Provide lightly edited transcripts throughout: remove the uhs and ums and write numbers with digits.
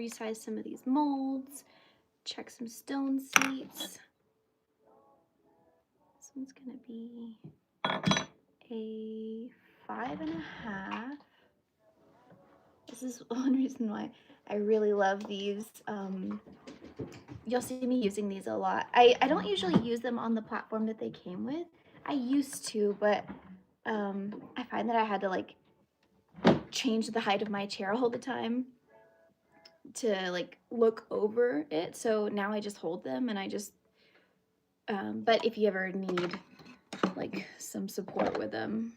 resize some of these molds, check some stone seats. This one's gonna be a 5.5. This is one reason why I really love these. You'll see me using these a lot. I don't usually use them on the platform that they came with. I used to, but I find that I had to like change the height of my chair all the time to like look over it. So now I just hold them and I just, but if you ever need like some support with them,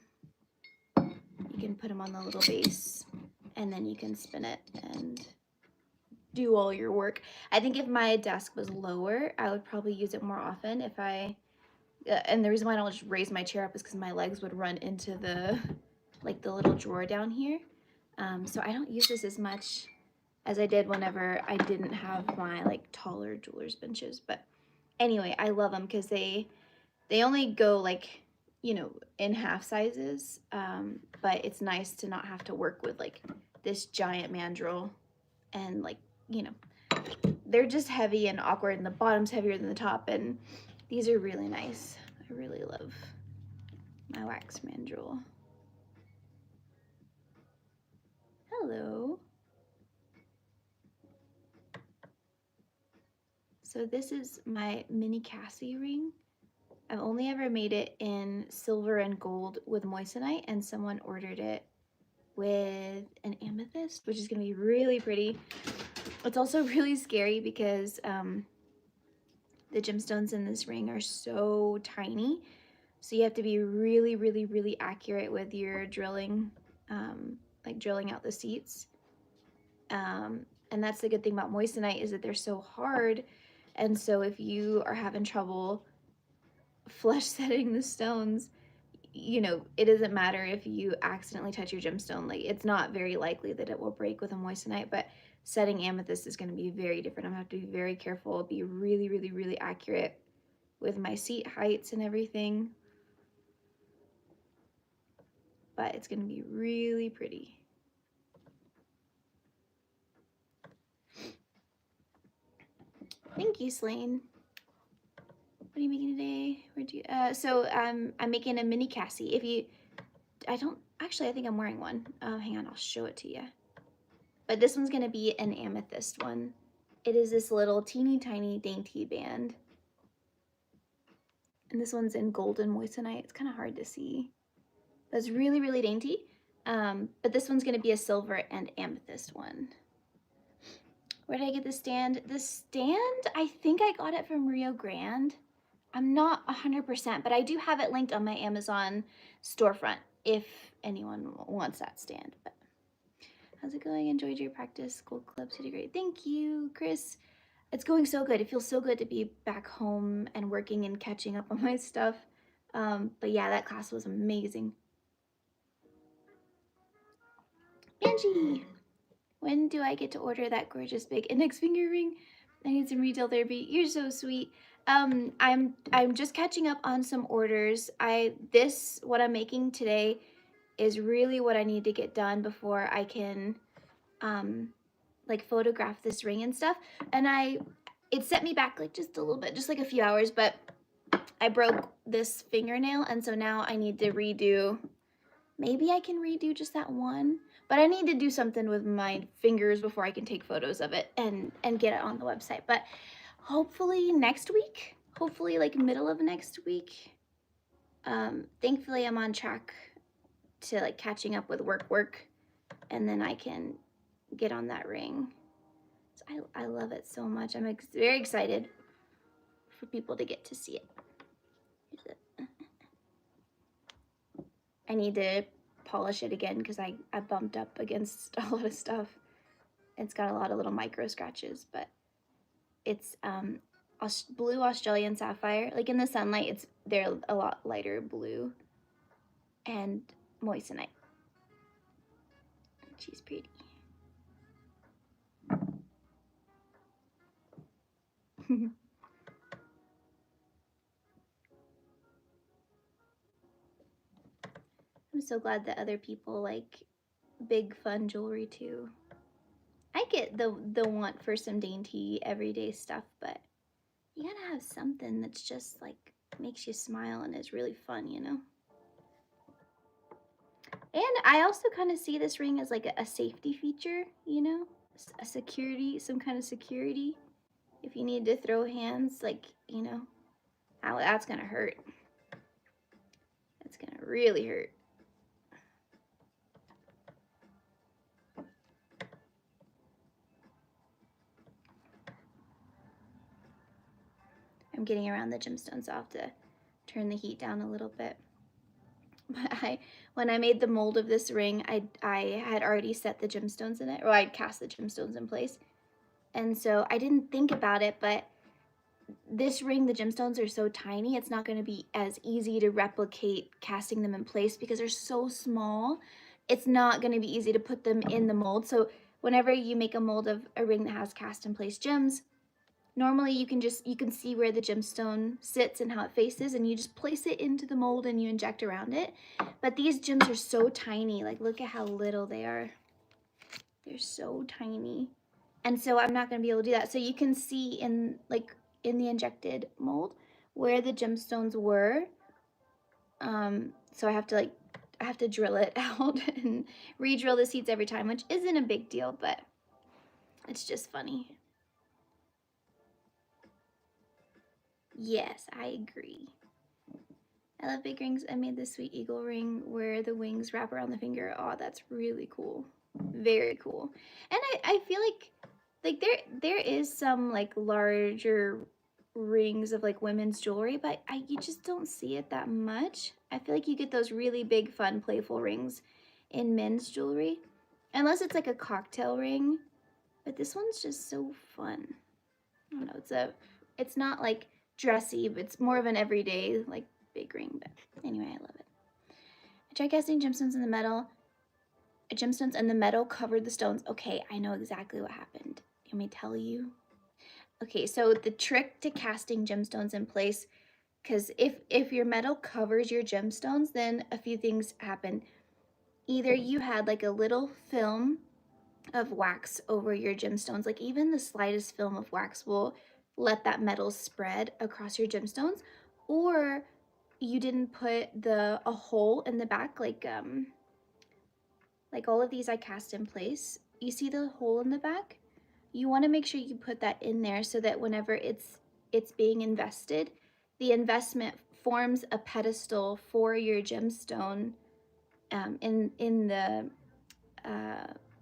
you can put them on the little base and then you can spin it and do all your work. I think if my desk was lower, I would probably use it more often if I, and the reason why I don't just raise my chair up is because my legs would run into the, like the little drawer down here. So I don't use this as much as I did whenever I didn't have my like taller jeweler's benches. But anyway, I love them because they only go like, you know, in half sizes. But it's nice to not have to work with like this giant mandrel and like, you know, they're just heavy and awkward and the bottom's heavier than the top, and these are really nice. I really love my wax mandrel. Hello. So this is my mini Cassie ring. I've only ever made it in silver and gold with moissanite, and someone ordered it with an amethyst, which is gonna be really pretty. It's also really scary because the gemstones in this ring are so tiny. So you have to be really, really, really accurate with your drilling, like drilling out the seats. And that's the good thing about moissanite is that they're so hard. And so if you are having trouble flush setting the stones, you know, it doesn't matter if you accidentally touch your gemstone. Like, it's not very likely that it will break with a moissanite, but setting amethyst is going to be very different. I'm going to have to be very careful, be really, really, really accurate with my seat heights and everything. But it's going to be really pretty. Thank you, Slane. What are you making today? Where'd you? I'm making a mini Cassie. If you, I think I'm wearing one. Hang on, I'll show it to you. But this one's gonna be an amethyst one. It is this little teeny tiny dainty band. And this one's in golden moissanite. It's kind of hard to see. That's really, really dainty. But this one's gonna be a silver and amethyst one. Where did I get the stand? The stand, I think I got it from Rio Grande. I'm not 100%, but I do have it linked on my Amazon storefront if anyone wants that stand. But how's it going? Enjoyed your practice school club city great. Thank you, Chris. It's going so good. It feels so good to be back home and working and catching up on my stuff. But yeah, that class was amazing. Angie, when do I get to order that gorgeous big index finger ring? I need some retail therapy. You're so sweet. I'm just catching up on some orders. What I'm making today is really what I need to get done before I can like photograph this ring and stuff. And it set me back like just a little bit, just like a few hours, but I broke this fingernail, and so now I need to redo. Maybe I can redo just that one, but I need to do something with my fingers before I can take photos of it and get it on the website. But hopefully next week, hopefully like middle of next week. Thankfully I'm on track to like catching up with work, and then I can get on that ring. So I love it so much. I'm very excited for people to get to see it. Here's it. I need to polish it again because I bumped up against a lot of stuff. It's got a lot of little micro scratches, but it's blue Australian sapphire. Like in the sunlight, they're a lot lighter blue, and moissanite. She's pretty. I'm so glad that other people like big fun jewelry too. Hi get the want for some dainty everyday stuff, but you gotta have something that's just like makes you smile and is really fun, you know? And I also kind of see this ring as like a safety feature, you know? A security, some kind of security. If you need to throw hands, like, you know, ow, that's gonna hurt. That's gonna really hurt. I'm getting around the gemstones, so I'll have to turn the heat down a little bit. But when I made the mold of this ring, I had already set the gemstones in it, or I'd cast the gemstones in place. And so I didn't think about it, but this ring, the gemstones are so tiny, it's not going to be as easy to replicate casting them in place because they're so small. It's not going to be easy to put them in the mold. So whenever you make a mold of a ring that has cast in place gems, normally you can see where the gemstone sits and how it faces, and you just place it into the mold and you inject around it. But these gems are so tiny. Like, look at how little they are. They're so tiny. And so I'm not going to be able to do that. So you can see in the injected mold where the gemstones were. So I have to drill it out and re-drill the seeds every time, which isn't a big deal, but it's just funny. Yes, I agree. I love big rings. I made this sweet eagle ring where the wings wrap around the finger. Oh, that's really cool. Very cool. And I feel like there is some like larger rings of like women's jewelry, but you just don't see it that much. I feel like you get those really big, fun, playful rings in men's jewelry, unless it's like a cocktail ring. But this one's just so fun. I don't know. It's not like dressy, but it's more of an everyday like big ring. But anyway, I love it. I tried casting gemstones in the metal. Gemstones and the metal covered the stones. Okay, I know exactly what happened. Let me tell you. Okay, so the trick to casting gemstones in place, because if your metal covers your gemstones, then a few things happen. Either you had like a little film of wax over your gemstones, like even the slightest film of wax will let that metal spread across your gemstones, or you didn't put a hole in the back, like all of these I cast in place. You see the hole in the back? You want to make sure you put that in there so that whenever it's being invested, the investment forms a pedestal for your gemstone in the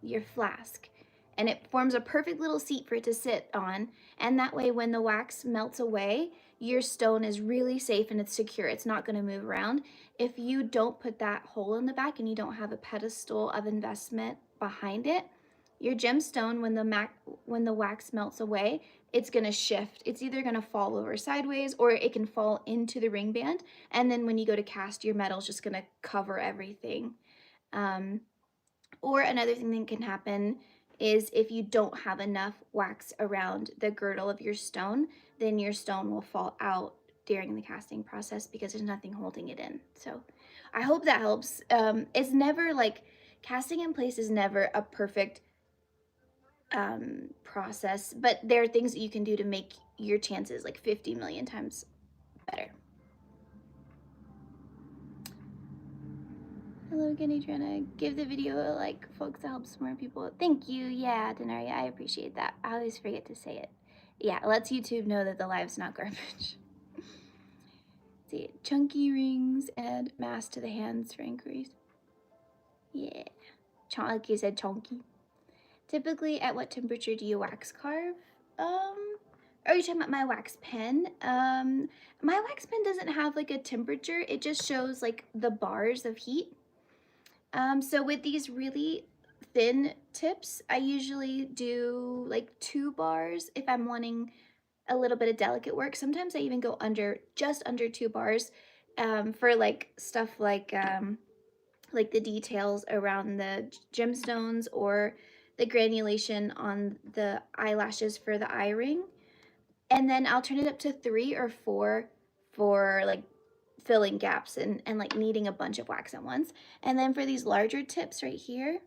your flask, and it forms a perfect little seat for it to sit on. And that way, when the wax melts away, your stone is really safe and it's secure. It's not going to move around. If you don't put that hole in the back and you don't have a pedestal of investment behind it, your gemstone, when the wax melts away, it's going to shift. It's either going to fall over sideways or it can fall into the ring band. And then when you go to cast, your metal's just going to cover everything. Or another thing that can happen is if you don't have enough wax around the girdle of your stone, then your stone will fall out during the casting process because there's nothing holding it in. So I hope that helps. It's never like, casting in place is never a perfect process, but there are things that you can do to make your chances like 50 million times better. Hello again, Adriana. Give the video a like, folks. That helps more people. Thank you. Yeah, Denaria, I appreciate that. I always forget to say it. Yeah, it lets YouTube know that the live's not garbage. See, chunky rings and mask to the hands for inquiries. Yeah, like you said, chunky. Typically, at what temperature do you wax carve? Are you talking about my wax pen? My wax pen doesn't have like a temperature. It just shows like the bars of heat. So with these really thin tips, I usually do like 2 bars if I'm wanting a little bit of delicate work. Sometimes I even go just under 2 bars for like stuff like the details around the gemstones or the granulation on the eyelashes for the eye ring. And then I'll turn it up to 3 or 4 for like filling gaps and like needing a bunch of wax at once. And then for these larger tips right here,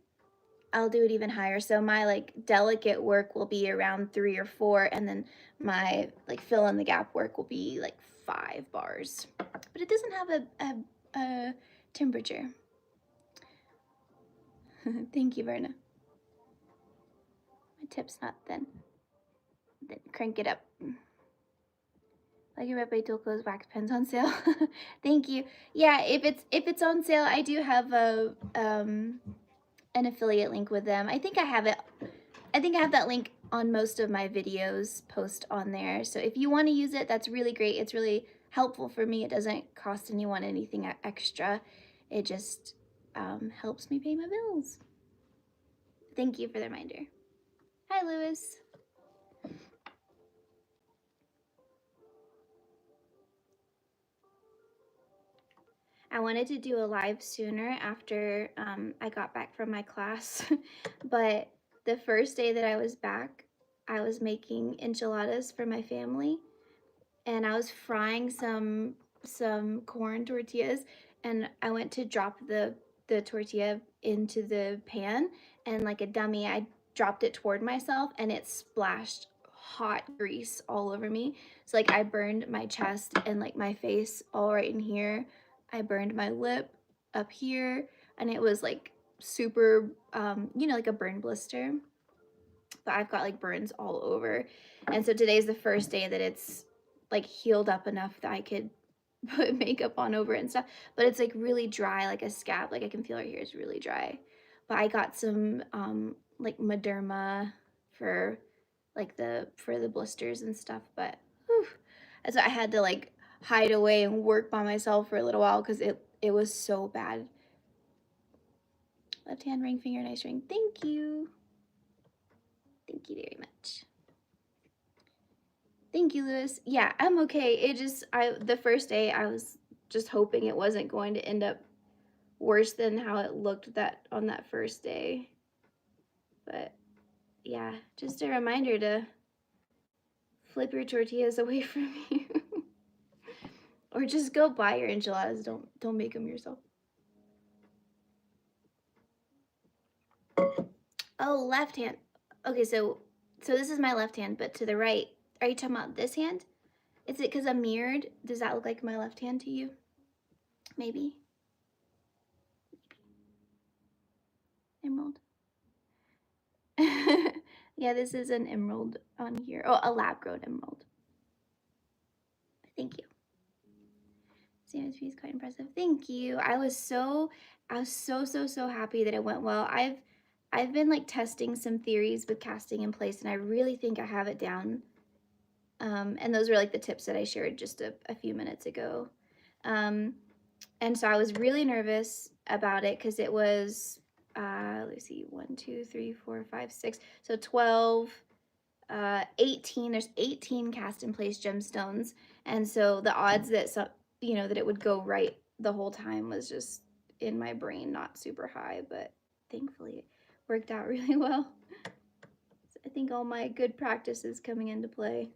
I'll do it even higher. So my like delicate work will be around 3 or 4, and then my like fill in the gap work will be like 5 bars. But it doesn't have a temperature. Thank you, Verna. My tip's not thin. Then crank it up. Like your Red Tolko's wax pens on sale. Thank you. Yeah, if it's on sale, I do have a an affiliate link with them. I think I have it. I think I have that link on most of my videos post on there. So if you want to use it, that's really great. It's really helpful for me. It doesn't cost anyone anything extra. It just helps me pay my bills. Thank you for the reminder. Hi, Lewis. I wanted to do a live sooner after I got back from my class, but the first day that I was back, I was making enchiladas for my family, and I was frying some corn tortillas, and I went to drop the tortilla into the pan, and like a dummy, I dropped it toward myself, and it splashed hot grease all over me. So like I burned my chest and like my face all right in here. I burned my lip up here, and it was like super you know, like a burn blister. But I've got like burns all over. And so today's the first day that it's like healed up enough that I could put makeup on over it and stuff. But it's like really dry, like a scab. Like I can feel right here, it's really dry. But I got some like Mederma for like for the blisters and stuff. But whew. And so I had to like hide away and work by myself for a little while because it was so bad. Left hand ring finger, nice ring. Thank you. Thank you very much. Thank you, Lewis. Yeah, I'm okay. It just the first day I was just hoping it wasn't going to end up worse than how it looked on that first day. But yeah, just a reminder to flip your tortillas away from you. Or just go buy your enchiladas. Don't make them yourself. Oh, left hand. Okay, so this is my left hand, but to the right. Are you talking about this hand? Is it because I'm mirrored? Does that look like my left hand to you? Maybe. Emerald. Yeah, this is an emerald on here. Oh, a lab grown emerald. Thank you. CMSP is quite impressive. Thank you. I was so happy that it went well. I've been like testing some theories with casting in place, and I really think I have it down. And those were like the tips that I shared just a few minutes ago. And so I was really nervous about it because it was, let's see, 1, 2, 3, 4, 5, 6, so 12, 18. There's 18 cast in place gemstones, and so the odds that you know, that it would go right the whole time was just in my brain not super high, but thankfully it worked out really well. So I think all my good practices coming into play.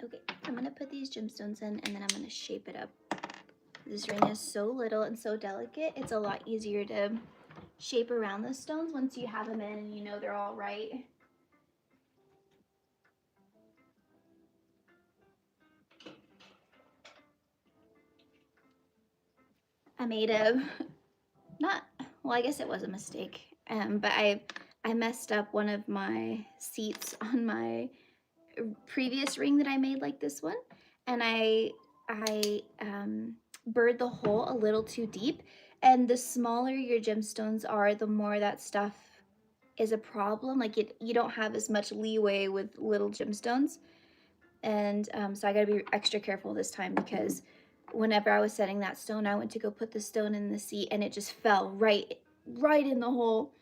Okay, I'm gonna put these gemstones in, and then I'm gonna shape it up. This ring is so little and so delicate, it's a lot easier to shape around the stones once you have them in and you know they're all right. I made well, I guess it was a mistake, but I messed up one of my seats on my previous ring that I made like this one, and I burred the hole a little too deep, and the smaller your gemstones are, the more that stuff is a problem. Like you don't have as much leeway with little gemstones, and so I gotta be extra careful this time because whenever I was setting that stone, I went to go put the stone in the seat and it just fell right in the hole.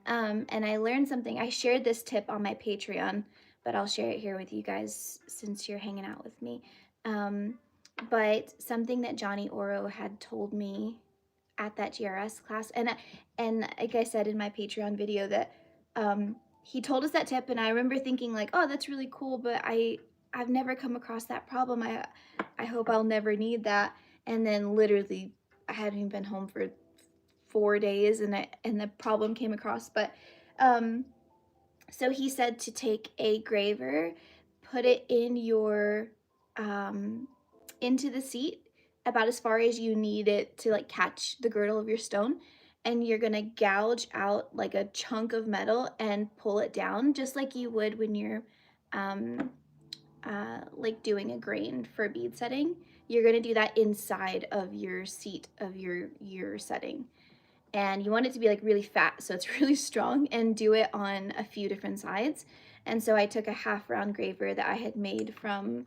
And I learned something. I shared this tip on my Patreon, but I'll share it here with you guys since you're hanging out with me. But something that Johnny Oro had told me at that GRS class, and like I said in my Patreon video, that he told us that tip, and I remember thinking like, oh, that's really cool, but I've never come across that problem. I hope I'll never need that. And then literally I hadn't even been home for 4 days and the problem came across. But so he said to take a graver, put it in your into the seat about as far as you need it to like catch the girdle of your stone, and you're gonna gouge out like a chunk of metal and pull it down just like you would when you're like doing a grain for bead setting. You're gonna do that inside of your seat of your setting, and you want it to be like really fat so it's really strong, and do it on a few different sides. And so I took a half round graver that I had made from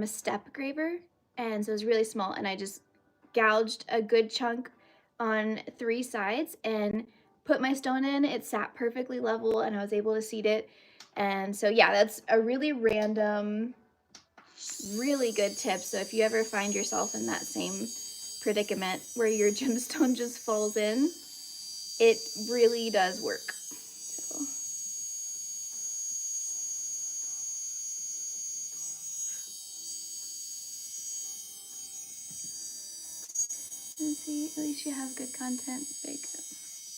a step graver, and so it was really small, and I just gouged a good chunk on 3 sides and put my stone in. It sat perfectly level and I was able to seat it. And so yeah, that's a really random, really good tip. So if you ever find yourself in that same predicament where your gemstone just falls in, it really does work. So. Let's see, at least you have good content. Very good.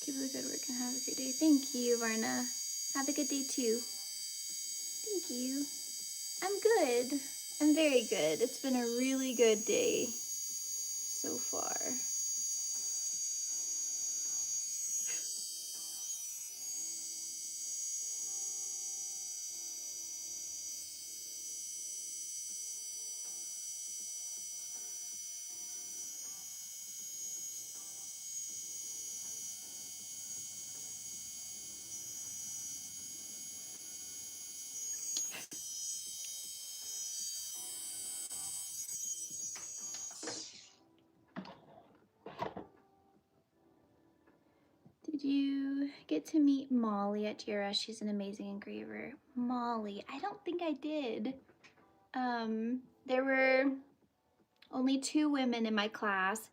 Keep up the good work and have a great day. Thank you, Varna. Have a good day too. Thank you. I'm good. I'm very good. It's been a really good day so far. Did you get to meet Molly at GRS? She's an amazing engraver. Molly, I don't think I did. There were only 2 women in my class.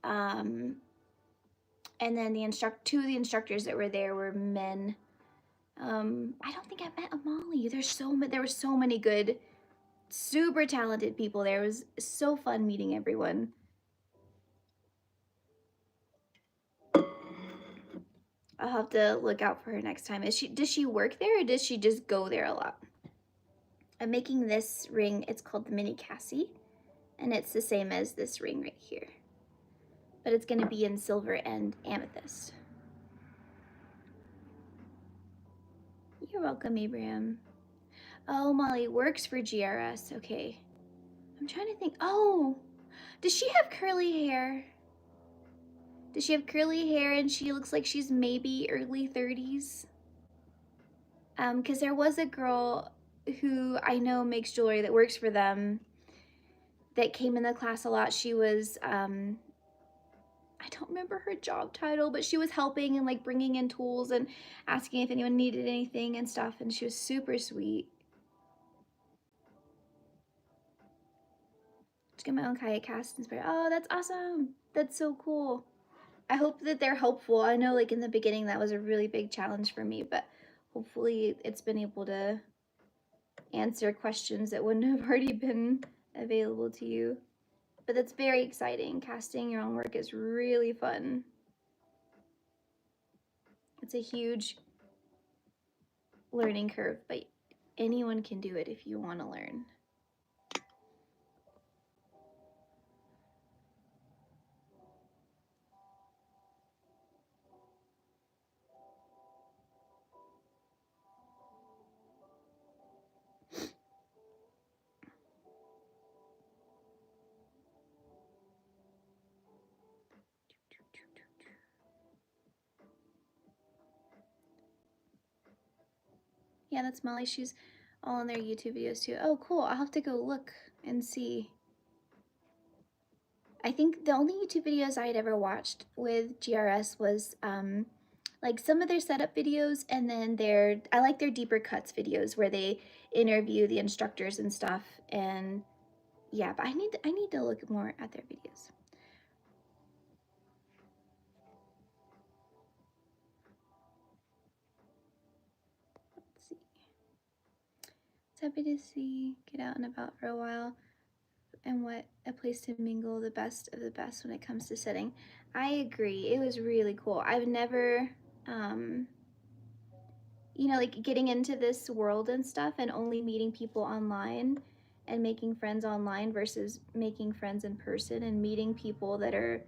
And then two of the instructors that were there were men. I don't think I met Molly. There were so many good, super talented people there. It was so fun meeting everyone. I'll have to look out for her next time. Does she work there, or does she just go there a lot? I'm making this ring. It's called the Mini Cassie, and it's the same as this ring right here, but it's gonna be in silver and amethyst. You're welcome, Abraham. Oh, Molly works for GRS. Okay. I'm trying to think. Oh, does she have curly hair? Does she have curly hair and she looks like she's maybe early 30s? Because there was a girl who I know makes jewelry that works for them that came in the class a lot. She was, I don't remember her job title, but she was helping and like bringing in tools and asking if anyone needed anything and stuff, and she was super sweet. Just get my own kayak cast inspired. Oh, that's awesome. That's so cool. I hope that they're helpful. I know like in the beginning that was a really big challenge for me, but hopefully it's been able to answer questions that wouldn't have already been available to you. But that's very exciting. Casting your own work is really fun. It's a huge learning curve, but anyone can do it if you want to learn. Yeah, that's Molly. She's all in their YouTube videos too. Oh, cool. I'll have to go look. and see. I think the only YouTube videos I had ever watched with GRS was like some of their setup videos, and then I like their deeper cuts videos where they interview the instructors and stuff. And yeah, but I need to look more at their videos. Let's see. It's happy to see get out and about for a while, and what a place to mingle the best of the best when it comes to setting. I agree. It was really cool. I've never you know, like getting into this world and stuff and only meeting people online and making friends online versus making friends in person and meeting people that are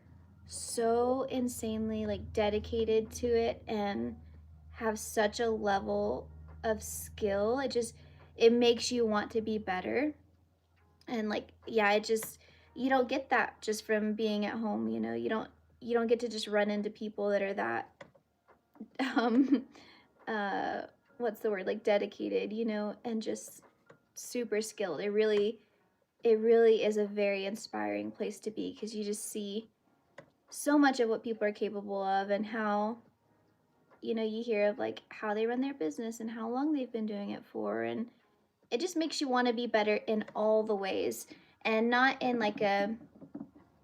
so insanely like dedicated to it and have such a level of skill. It makes you want to be better. And like, yeah, you don't get that just from being at home, you know. You don't get to just run into people that are that um uh what's the word, like dedicated, you know, and just super skilled. It really is a very inspiring place to be, because you just see so much of what people are capable of, and how, you know, you hear of like how they run their business and how long they've been doing it for, and it just makes you want to be better in all the ways, and not in like a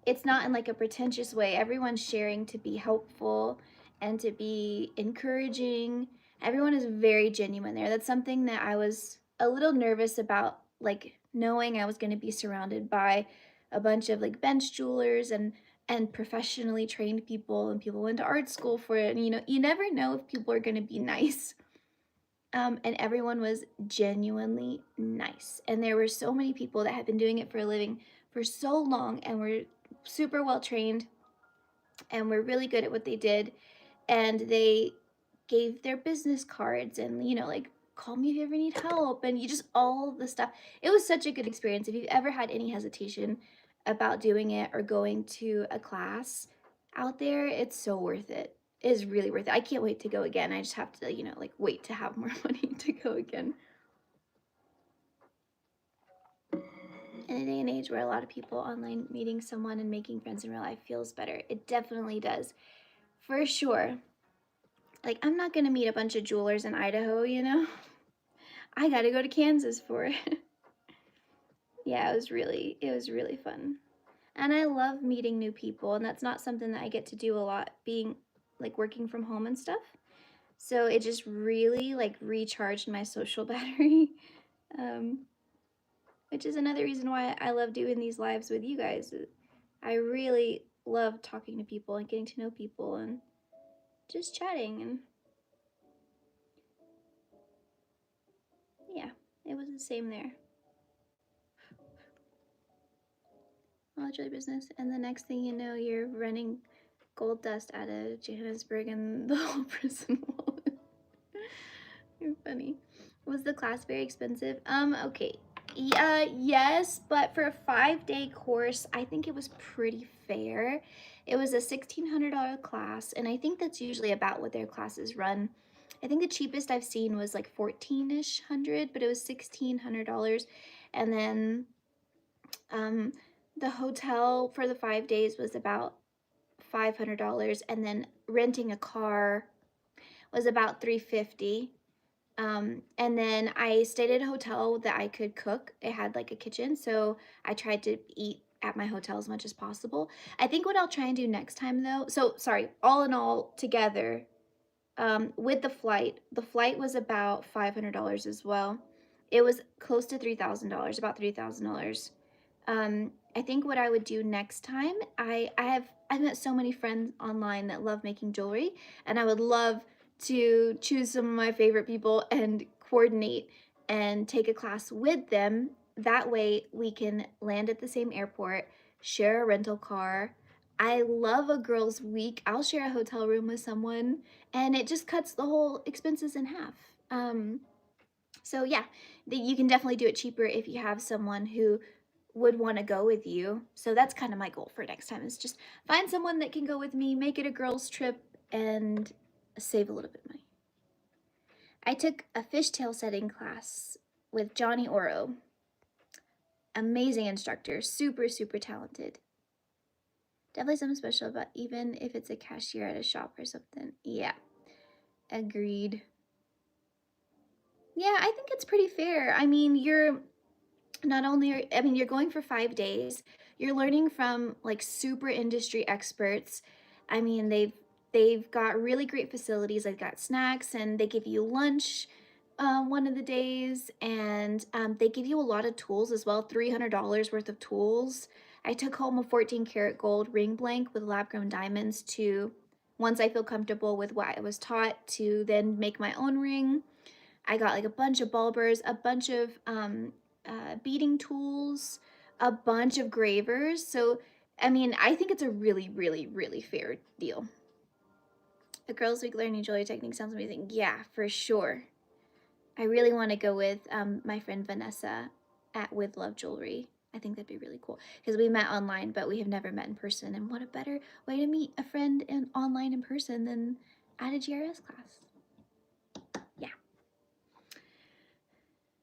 it's not in like a pretentious way. Everyone's sharing to be helpful and to be encouraging. Everyone is very genuine there. That's something that I was a little nervous about, like knowing I was going to be surrounded by a bunch of like bench jewelers and professionally trained people, and people went to art school for it. And you know, you never know if people are going to be nice. And everyone was genuinely nice. And there were so many people that had been doing it for a living for so long and were super well trained and were really good at what they did. And they gave their business cards and, you know, like, call me if you ever need help. And you just, all the stuff. It was such a good experience. If you've ever had any hesitation about doing it or going to a class out there, it's so worth it. It is really worth it. I can't wait to go again. I just have to, you know, like wait to have more money to go again. In a day and age where a lot of people online, meeting someone and making friends in real life feels better. It definitely does. For sure. Like, I'm not gonna meet a bunch of jewelers in Idaho, you know? I gotta go to Kansas for it. Yeah, it was really fun. And I love meeting new people, and that's not something that I get to do a lot, being like working from home and stuff. So it just really like recharged my social battery. Um, which is another reason why I love doing these lives with you guys. I really love talking to people and getting to know people and just chatting, and yeah, it was the same there. Knowledge of business, and the next thing you know, you're running gold dust out of Johannesburg and the whole prison wall. You're funny. Was the class very expensive? Okay. Yeah, yes, but for a 5-day course, I think it was pretty fair. It was a $1,600 class, and I think that's usually about what their classes run. I think the cheapest I've seen was like 14-ish hundred, but it was $1,600. And then um, the hotel for the 5 days was about $500, and then renting a car was about $350. And then I stayed at a hotel that I could cook. It had like a kitchen, so I tried to eat at my hotel as much as possible. I think what I'll try and do next time though, so sorry, all in all together, with the flight was about $500 as well. It was close to $3,000, about $3,000. I think what I would do next time, I've met so many friends online that love making jewelry, and I would love to choose some of my favorite people and coordinate and take a class with them. That way we can land at the same airport, share a rental car. I love a girls' week. I'll share a hotel room with someone, and it just cuts the whole expenses in half. So yeah, you can definitely do it cheaper if you have someone who would want to go with you. So that's kind of my goal for next time, is just find someone that can go with me, make it a girls trip, and save a little bit of money. I took a fishtail setting class with Johnny Oro. amazing instructor, super, super talented. Definitely something special about even if it's a cashier at a shop or something. Yeah, agreed. Yeah, I think it's pretty fair. I mean, you're not only, I mean, you're going for 5 days. You're learning from like super industry experts. I mean, they've got really great facilities. They've got snacks and they give you lunch one of the days, and they give you a lot of tools as well. $300 worth of tools. I took home a 14 karat gold ring blank with lab grown diamonds to, once I feel comfortable with what I was taught, to then make my own ring. I got like a bunch of ball burrs, a bunch of beading tools, a bunch of gravers. So, I mean, I think it's a really, really, really fair deal. The Girls Week Learning Jewelry Technique sounds amazing. Yeah, for sure. I really want to go with my friend Vanessa at With Love Jewelry. I think that'd be really cool because we met online, but we have never met in person. And what a better way to meet a friend online in person than at a GRS class. Yeah.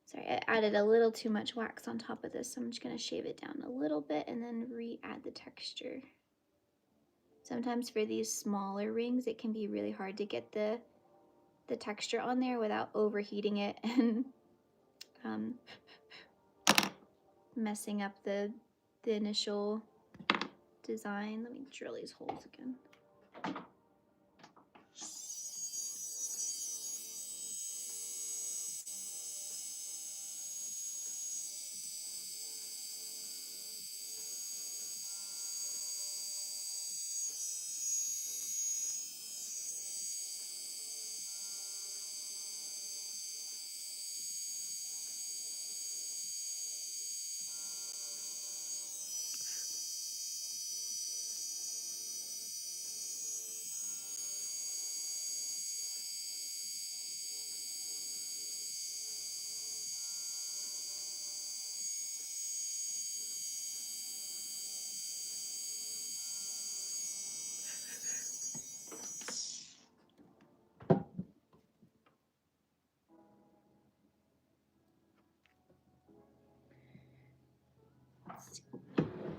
Sorry, I added a little too much wax on top of this, so I'm just gonna shave it down a little bit and then re-add the texture. Sometimes for these smaller rings, it can be really hard to get the texture on there without overheating it and um, messing up the initial design. Let me drill these holes again.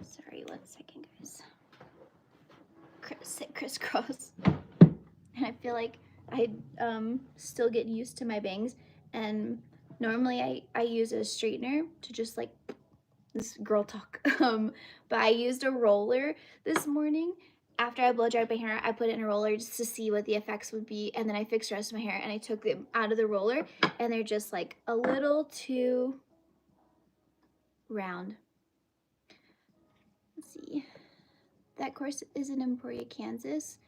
Sorry, 1 second, guys. Sit crisscross. And I feel like I still get used to my bangs, and normally I use a straightener to just like, this girl talk, but I used a roller this morning. After I blow dried my hair, I put it in a roller just to see what the effects would be, and then I fixed the rest of my hair and I took them out of the roller and they're just like a little too round. Let's see. That course is in Emporia, Kansas.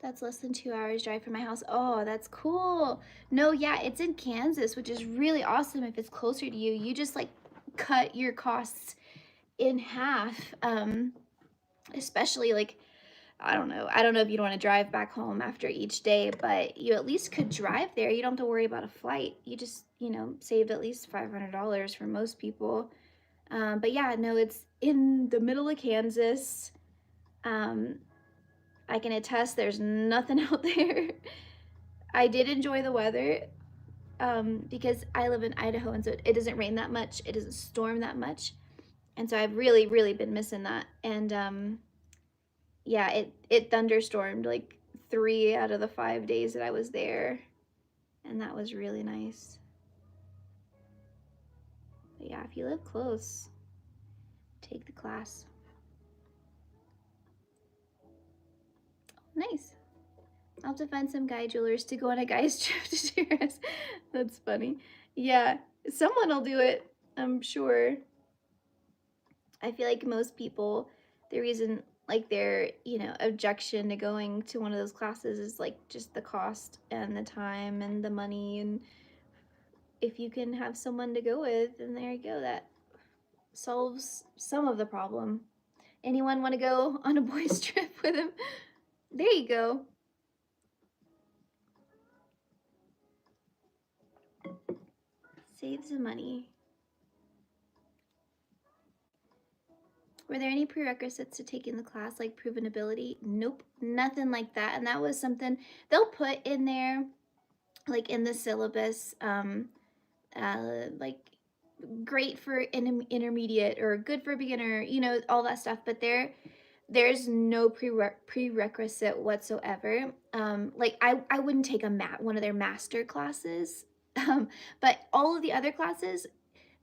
That's less than 2 hours drive from my house. Oh, that's cool. No, yeah, it's in Kansas, which is really awesome. If it's closer to you, you just like cut your costs in half. Especially like, I don't know if you'd want to drive back home after each day, but you at least could drive there. You don't have to worry about a flight. You just, saved at least $500 for most people. But yeah, no, it's in the middle of Kansas. I can attest there's nothing out there. I did enjoy the weather because I live in Idaho, and so it doesn't rain that much. It doesn't storm that much. And so I've really, really been missing that. And yeah, it thunderstormed like 3 out of the 5 days that I was there. And that was really nice. But yeah, if you live close, take the class. Nice. I'll have to find some guy jewelers to go on a guy's trip to GRS. That's funny. Yeah, someone will do it, I'm sure. I feel like most people, the reason, like their, objection to going to one of those classes is like just the cost and the time and the money. And if you can have someone to go with, then there you go. That solves some of the problem. Anyone want to go on a boys trip with him? There you go. Save some money. Were there any prerequisites to taking the class, like proven ability? Nope, nothing like that. And that was something they'll put in there, like in the syllabus, like great for an intermediate or good for a beginner, you know, all that stuff. But there's no prerequisite whatsoever. Like I wouldn't take one of their master classes, but all of the other classes,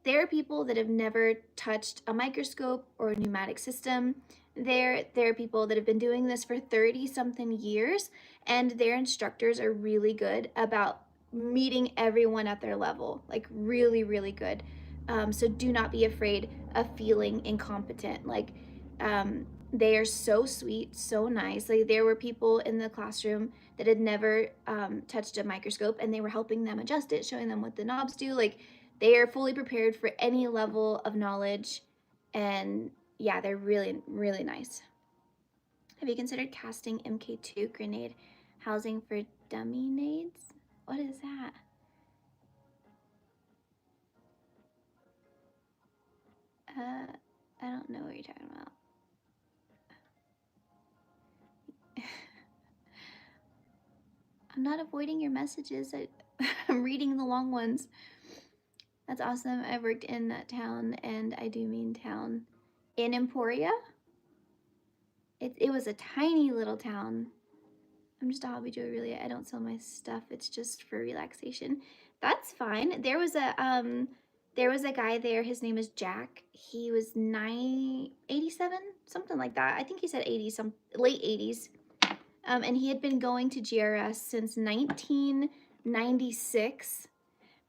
there are people that have never touched a microscope or a pneumatic system. There are people that have been doing this for 30 something years, and their instructors are really good about meeting everyone at their level, like really, really good. So do not be afraid of feeling incompetent. Like, they are so sweet, so nice. Like, there were people in the classroom that had never touched a microscope, and they were helping them adjust it, showing them what the knobs do. Like, they are fully prepared for any level of knowledge, and yeah, they're really, really nice. Have you considered casting MK2 grenade housing for dummy nades? What is that? I don't know what you're talking about. I'm not avoiding your messages. I'm reading the long ones. That's awesome. I worked in that town, and I do mean town, in Emporia. It was a tiny little town. I'm just a hobby Joe, really. I don't sell my stuff. It's just for relaxation. That's fine. There was a guy there. His name is Jack. He was 87, something like that. I think he said 80, some late 80s. And he had been going to GRS since 1996,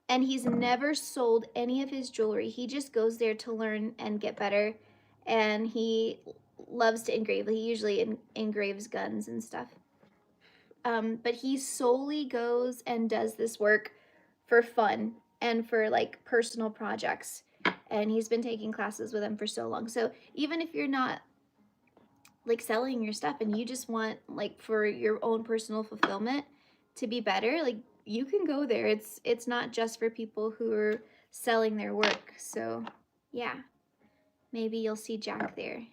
and he's never sold any of his jewelry. He just goes there to learn and get better, and he loves to engrave. He usually engraves guns and stuff. But he solely goes and does this work for fun and for like personal projects. And he's been taking classes with him for so long. So even if you're not like selling your stuff and you just want like for your own personal fulfillment to be better, like you can go there. It's not just for people who are selling their work. So yeah, maybe you'll see Jack there.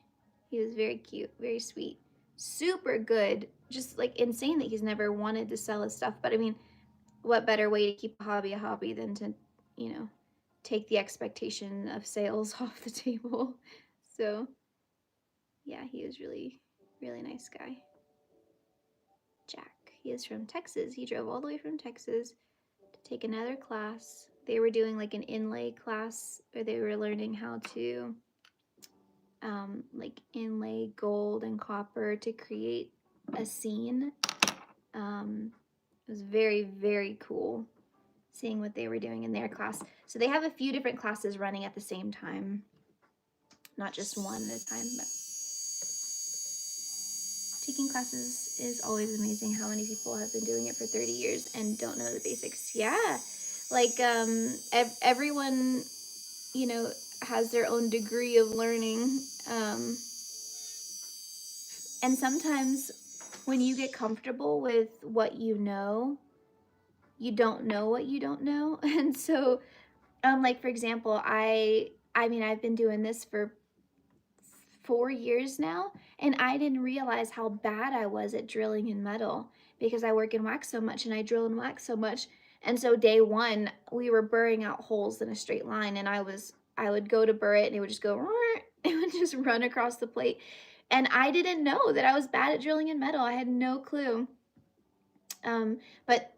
He was very cute, very sweet, super good. Just like insane that he's never wanted to sell his stuff. But I mean, what better way to keep a hobby than to, you know, take the expectation of sales off the table. So yeah, he was really, really nice guy. Jack. He is from Texas. He drove all the way from Texas to take another class. They were doing like an inlay class where they were learning how to like inlay gold and copper to create a scene. It was very, very cool seeing what they were doing in their class. So they have a few different classes running at the same time, not just one at a time, but taking classes is always amazing. How many people have been doing it for 30 years and don't know the basics? Yeah, like everyone, you know, has their own degree of learning, and sometimes when you get comfortable with what you don't know what you don't know. And so like for example, I mean I've been doing this for 4 years now, and I didn't realize how bad I was at drilling in metal because I work in wax so much and I drill in wax so much. And so day one, we were burring out holes in a straight line, and I would go to burr it and it would just go it would just run across the plate. And I didn't know that I was bad at drilling in metal. I had no clue. But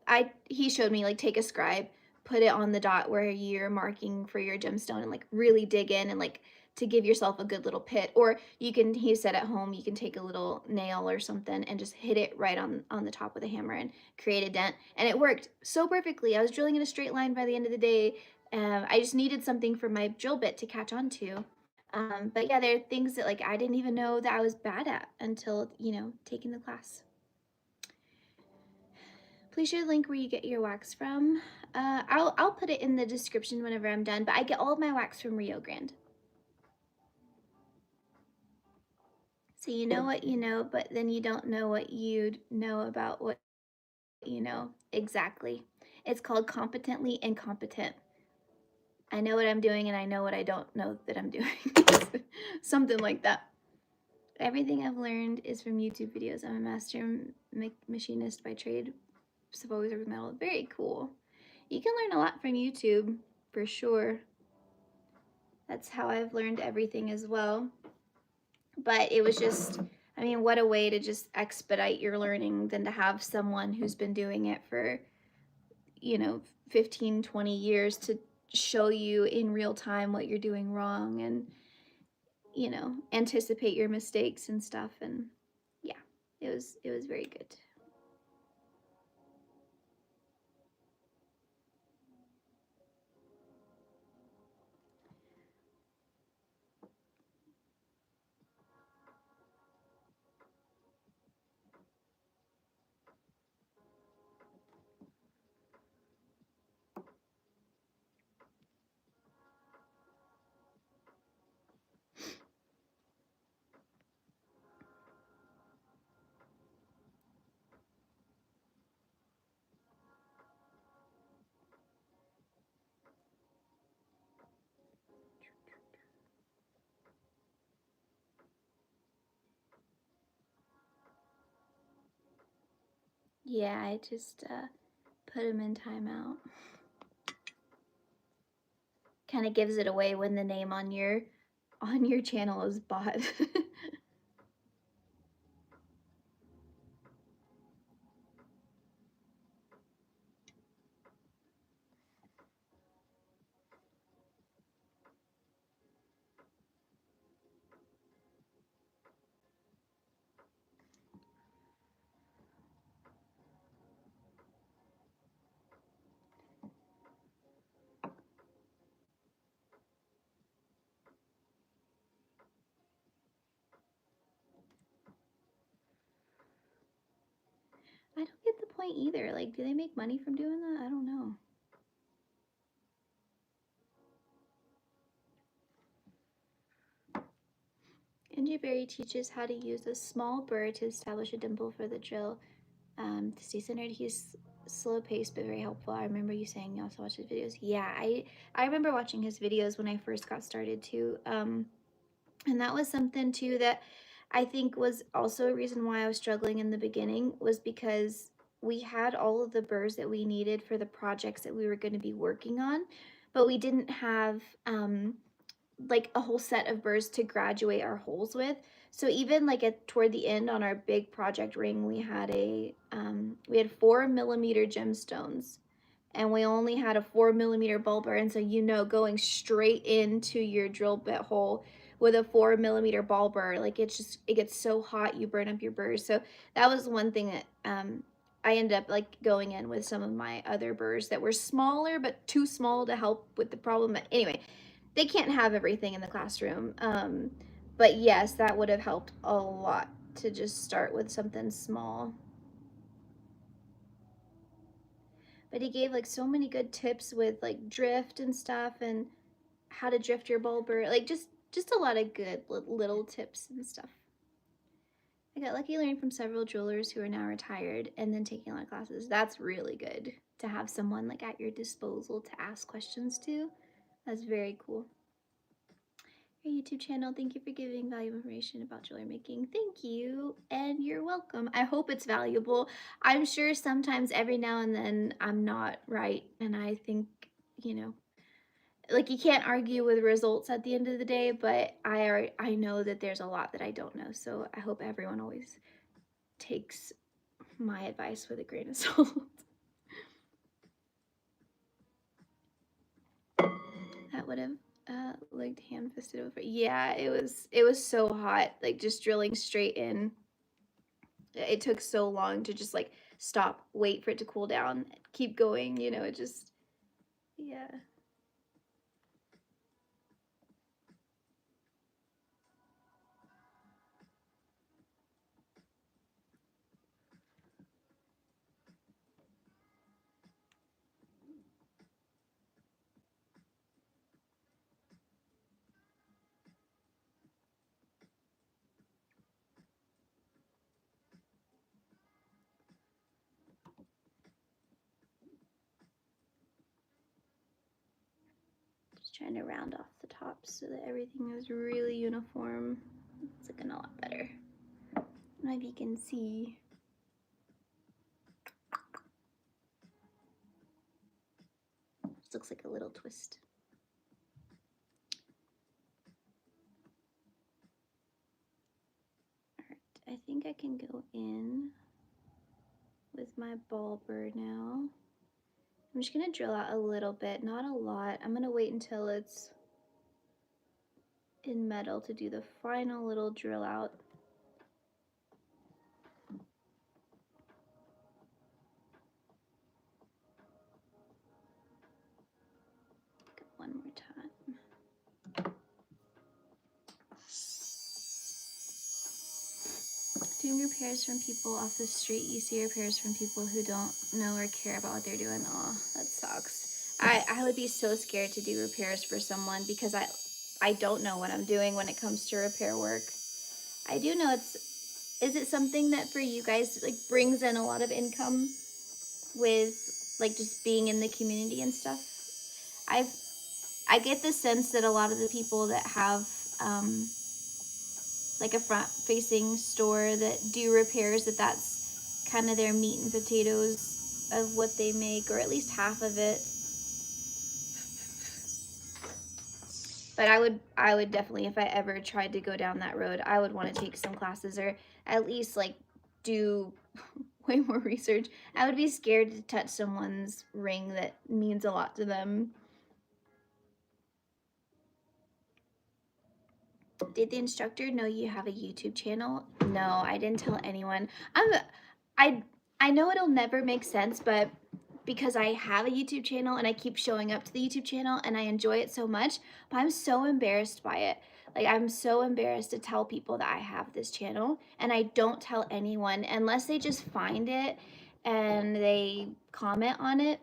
he showed me like take a scribe, put it on the dot where you're marking for your gemstone, and like really dig in and like to give yourself a good little pit. Or you can, he said at home, you can take a little nail or something and just hit it right on the top with a hammer and create a dent. And it worked so perfectly. I was drilling in a straight line by the end of the day. I just needed something for my drill bit to catch on to. But yeah, there are things that like I didn't even know that I was bad at until, you know, taking the class. Please share the link where you get your wax from. I'll put it in the description whenever I'm done, but I get all of my wax from Rio Grande. So you know what you know, but then you don't know what you know about what you know. Exactly. It's called competently incompetent. I know what I'm doing and I know what I don't know that I'm doing. Something like that. Everything I've learned is from YouTube videos. I'm a master machinist by trade. So I've always worked with metal. Very cool. You can learn a lot from YouTube, for sure. That's how I've learned everything as well. But it was just, I mean, what a way to just expedite your learning than to have someone who's been doing it for, you know, 15, 20 years to show you in real time what you're doing wrong and, you know, anticipate your mistakes and stuff. And yeah, it was very good. Yeah, I just put them in timeout. Kind of gives it away when the name on your channel is bot. I don't get the point either. Like, do they make money from doing that? I don't know. Angie Berry teaches how to use a small burr to establish a dimple for the drill. To stay centered, he's slow paced but very helpful. I remember you saying you also watch his videos. Yeah, I remember watching his videos when I first got started too. And that was something too that I think was also a reason why I was struggling in the beginning, was because we had all of the burrs that we needed for the projects that we were going to be working on, but we didn't have like a whole set of burrs to graduate our holes with. So even like toward the end on our big project ring, we had 4mm gemstones, and we only had a 4mm bulb burr. And so, you know, going straight into your drill bit hole with a 4mm ball burr, like it gets so hot you burn up your burrs. So that was one thing that I ended up like going in with some of my other burrs that were smaller but too small to help with the problem. But anyway, they can't have everything in the classroom. But yes, that would have helped a lot to just start with something small. But he gave like so many good tips with like drift and stuff, and how to drift your bulber, like just a lot of good little tips and stuff. I got lucky learning from several jewelers who are now retired and then taking a lot of classes. That's really good to have someone like at your disposal to ask questions to. That's very cool. Your YouTube channel, thank you for giving valuable information about jewelry making. Thank you, and you're welcome. I hope it's valuable. I'm sure sometimes every now and then I'm not right, and I think, you know, like, you can't argue with results at the end of the day, but I know that there's a lot that I don't know, so I hope everyone always takes my advice with a grain of salt. That would have looked ham-fisted over. Yeah, it was so hot, like just drilling straight in. It took so long to just like stop, wait for it to cool down, keep going, you know, it just, yeah. Just trying to round off the tops so that everything is really uniform. It's looking a lot better. I don't know if you can see. This looks like a little twist. think I can go in with my ball burr now. I'm just gonna drill out a little bit, not a lot. I'm gonna wait until it's in metal to do the final little drill out. One more time. Doing repairs from people off the street. You see repairs from people who don't know or care about what they're doing. Oh, that sucks. I would be so scared to do repairs for someone because I don't know what I'm doing when it comes to repair work. I do know is it something that for you guys like brings in a lot of income with like just being in the community and stuff? I get the sense that a lot of the people that have like a front facing store that do repairs, that's kind of their meat and potatoes of what they make, or at least half of it. But I would definitely, if I ever tried to go down that road, I would want to take some classes or at least like do way more research. I would be scared to touch someone's ring that means a lot to them. Did the instructor know you have a YouTube channel? No, I didn't tell anyone. I know it'll never make sense, but because I have a YouTube channel and I keep showing up to the YouTube channel and I enjoy it so much, but I'm so embarrassed by it. Like, I'm so embarrassed to tell people that I have this channel, and I don't tell anyone unless they just find it and they comment on it.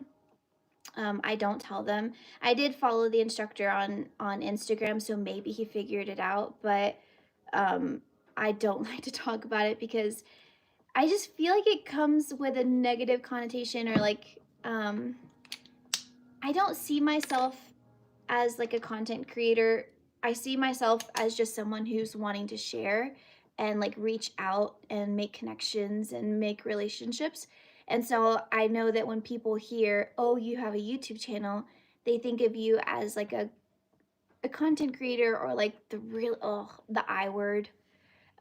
I don't tell them. I did follow the instructor on Instagram, so maybe he figured it out, but I don't like to talk about it because I just feel like it comes with a negative connotation, or like I don't see myself as like a content creator. I see myself as just someone who's wanting to share and like reach out and make connections and make relationships. And so I know that when people hear, oh, you have a YouTube channel, they think of you as like a content creator, or like the real, oh, the I word.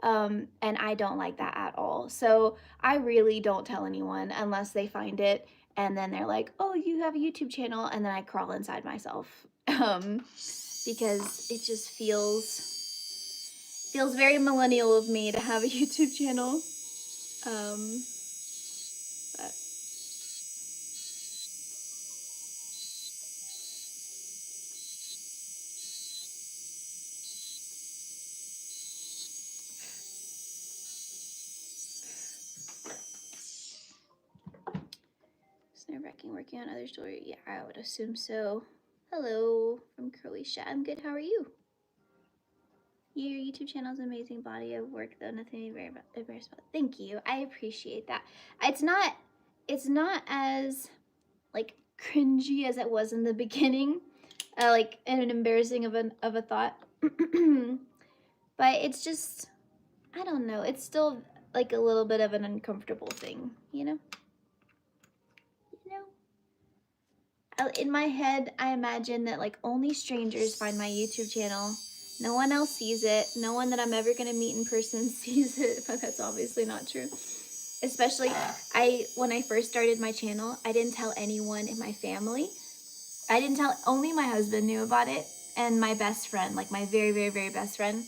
And I don't like that at all. So I really don't tell anyone unless they find it and then they're like, oh, you have a YouTube channel, and then I crawl inside myself. Because it just feels very millennial of me to have a YouTube channel. But it's nerve-wracking working on other story. Yeah, I would assume so. Hello from Croatia. I'm good. How are you? Your YouTube channel is an amazing body of work, though. Nothing to be very embarrassed about. Thank you. I appreciate that. It's not as like cringy as it was in the beginning, like an embarrassing of a thought. But it's just, I don't know. It's still like a little bit of an uncomfortable thing, you know. In my head, I imagine that like only strangers find my YouTube channel. No one else sees it. No one that I'm ever gonna meet in person sees it, but that's obviously not true. Especially, when I first started my channel, I didn't tell anyone in my family. I didn't tell, only my husband knew about it, and my best friend, like my very, very, very best friend.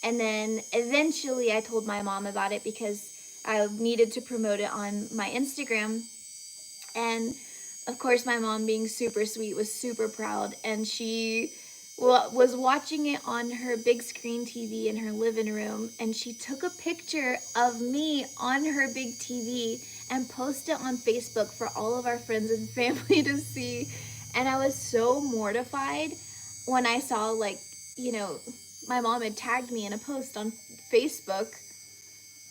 And then eventually I told my mom about it because I needed to promote it on my Instagram. And of course, my mom, being super sweet, was super proud, and she was watching it on her big screen TV in her living room, and she took a picture of me on her big TV and posted it on Facebook for all of our friends and family to see. And I was so mortified when I saw, like, you know, my mom had tagged me in a post on Facebook,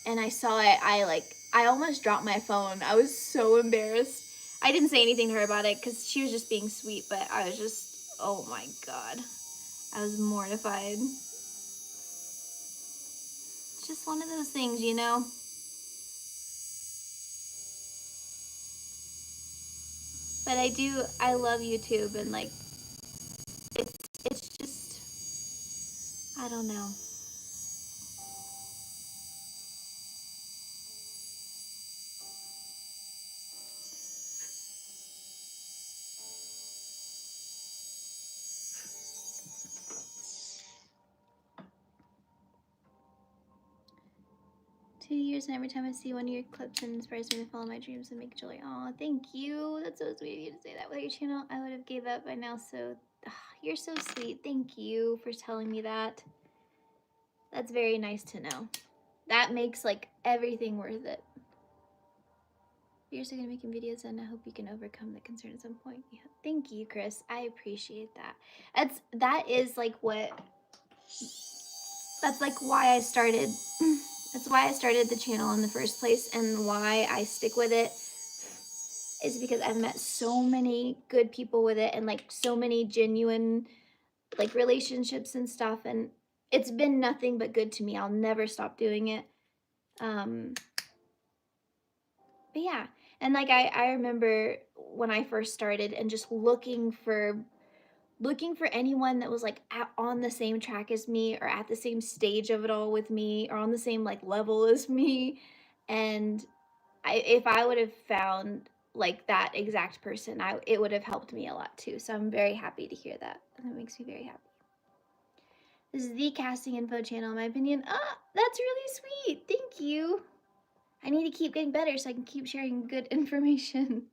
and I saw it. I almost dropped my phone. I was so embarrassed. I didn't say anything to her about it because she was just being sweet, but I was just, oh my God. I was mortified. It's just one of those things, you know? But I love YouTube, and like, it's just, I don't know. person every time I see one of your clips and inspires me to follow my dreams and make jewelry. Aw, thank you. That's so sweet of you to say that. Without your channel, I would have gave up by now, so you're so sweet. Thank you for telling me that. That's very nice to know. That makes like everything worth it. You're still gonna be making videos and I hope you can overcome the concern at some point. Yeah. Thank you, Chris. I appreciate that. That is like what, that's like why I started, that's why I started the channel in the first place, and why I stick with it is because I've met so many good people with it and like so many genuine like relationships and stuff, and it's been nothing but good to me. I'll never stop doing it. But yeah, and like I remember when I first started and just looking for anyone that was like on the same track as me or at the same stage of it all with me or on the same like level as me, and if I would have found like that exact person, it would have helped me a lot too. So I'm very happy to hear that. That makes me very happy. This is the casting info channel, in my opinion. Ah, that's really sweet. Thank you. I need to keep getting better so I can keep sharing good information.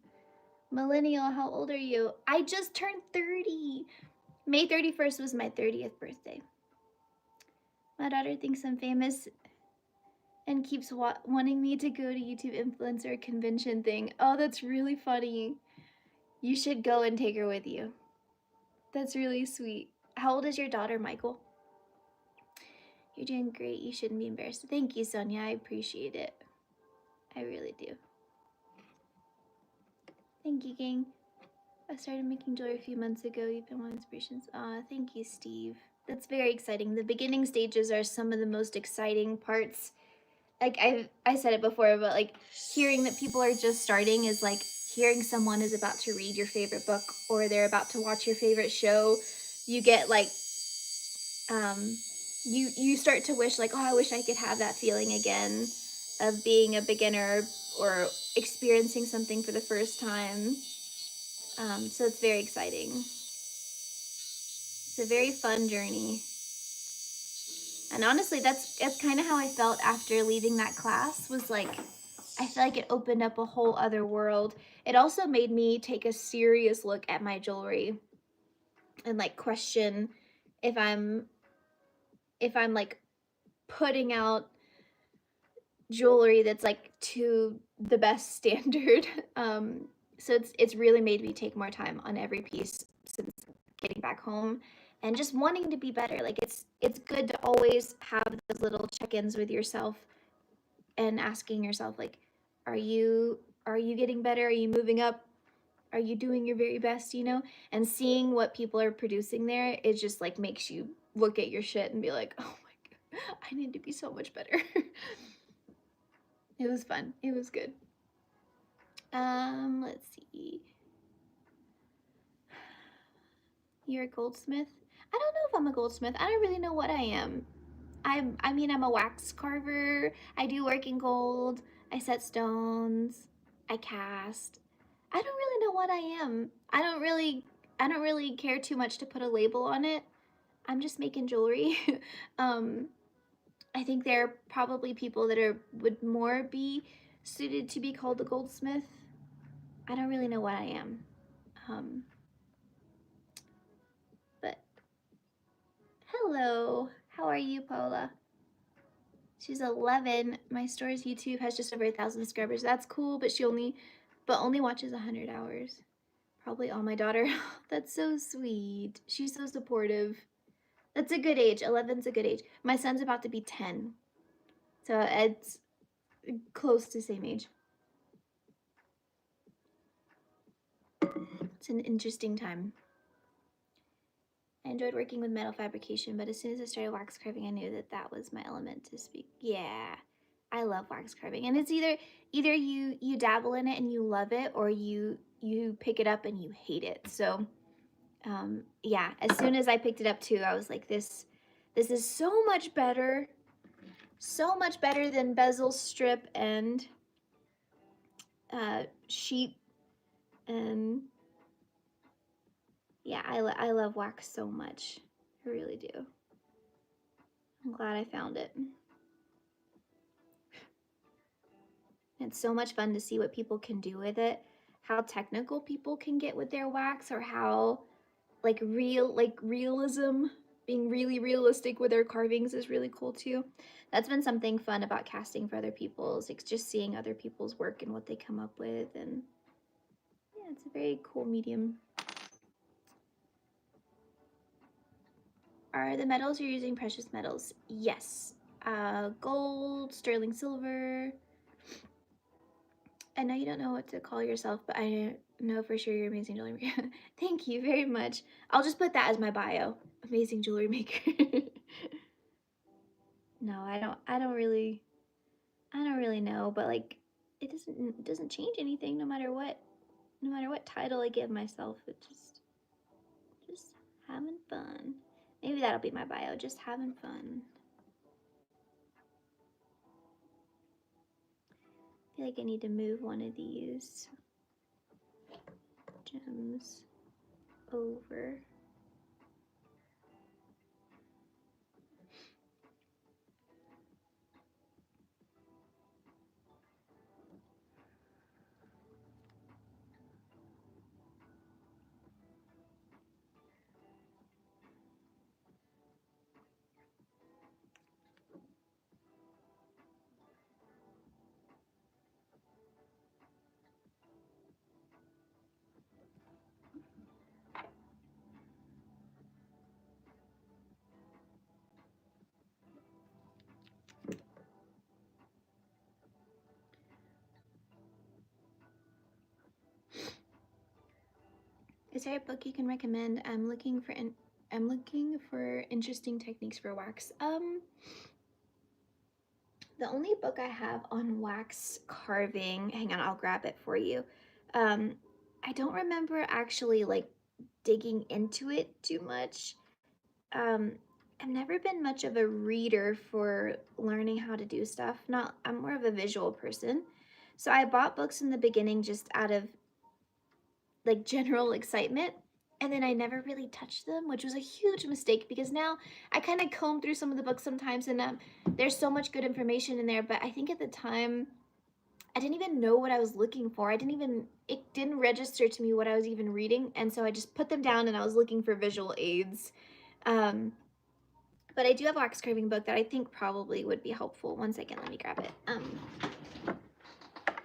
Millennial, how old are you? I just turned 30. May 31st was my 30th birthday. My daughter thinks I'm famous and keeps wanting me to go to YouTube influencer convention thing. Oh, that's really funny. You should go and take her with you. That's really sweet. How old is your daughter, Michael? You're doing great. You shouldn't be embarrassed. Thank you, Sonia. I appreciate it. I really do. Thank you, gang. I started making jewelry a few months ago. You've been one of the inspirations. Thank you, Steve. That's very exciting. The beginning stages are some of the most exciting parts. Like I said it before, but like hearing that people are just starting is like hearing someone is about to read your favorite book or they're about to watch your favorite show. You get like you start to wish like, oh, I wish I could have that feeling again of being a beginner or experiencing something for the first time. So it's very exciting. It's a very fun journey. And honestly, that's kind of how I felt after leaving that class, was like, I feel like it opened up a whole other world. It also made me take a serious look at my jewelry and like question if I'm like putting out jewelry that's like to the best standard. So it's really made me take more time on every piece since getting back home and just wanting to be better. Like it's good to always have those little check-ins with yourself and asking yourself like, are you getting better? Are you moving up? Are you doing your very best, you know? And seeing what people are producing there, it just like makes you look at your shit and be like, oh my god, I need to be so much better. It was fun. It was good. Let's see. You're a goldsmith? I don't know if I'm a goldsmith. I don't really know what I am. I mean, I'm a wax carver. I do work in gold. I set stones. I cast. I don't really know what I am. I don't really care too much to put a label on it. I'm just making jewelry. I think there are probably people that would more be suited to be called a goldsmith. I don't really know what I am. But hello, how are you, Paula? She's 11. My store's YouTube has just over 1,000 subscribers. That's cool, but she only watches 100 hours. Probably all my daughter. That's so sweet. She's so supportive. That's a good age. 11's a good age. My son's about to be 10. So it's close to same age. It's an interesting time. I enjoyed working with metal fabrication, but as soon as I started wax carving, I knew that was my element to speak. Yeah, I love wax carving, and it's either you dabble in it and you love it, or you pick it up and you hate it. So, yeah, as soon as I picked it up too, I was like, this is so much better than bezel, strip, and sheet, and yeah, I love wax so much. I really do. I'm glad I found it. It's so much fun to see what people can do with it, how technical people can get with their wax, or how like realism, being really realistic with their carvings is really cool too. That's been something fun about casting for other people, is like just seeing other people's work and what they come up with. And yeah, it's a very cool medium. Are the metals you're using precious metals? Yes. Gold, sterling silver. I know you don't know what to call yourself, but I know for sure you're amazing jewelry maker. Thank you very much. I'll just put that as my bio. Amazing jewelry maker. No, I don't really know, but like it doesn't change anything no matter what title I give myself. It just having fun. Maybe that'll be my bio, just having fun. I feel like I need to move one of these gems over. Is there a book you can recommend? I'm looking for interesting techniques for wax. The only book I have on wax carving, hang on, I'll grab it for you. Um, I don't remember actually like digging into it too much. Um, I've never been much of a reader for learning how to do stuff. Not, I'm more of a visual person. So I bought books in the beginning just out of like general excitement, and then I never really touched them, which was a huge mistake because now I kind of comb through some of the books sometimes, and there's so much good information in there, but I think at the time I didn't even know what I was looking for. It didn't register to me what I was even reading, and so I just put them down and I was looking for visual aids. um, but I do have a wax carving book that I think probably would be helpful. One second, let me grab it.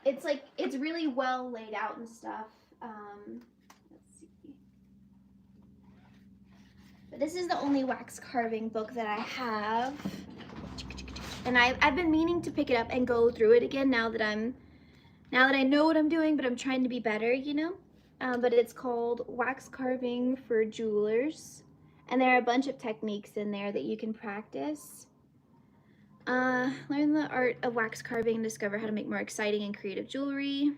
It's like, it's really well laid out and stuff. Let's see. But this is the only wax carving book that I have. And I've been meaning to pick it up and go through it again now that I know what I'm doing, but I'm trying to be better, you know? But it's called Wax Carving for Jewelers. And there are a bunch of techniques in there that you can practice. Learn the art of wax carving and discover how to make more exciting and creative jewelry.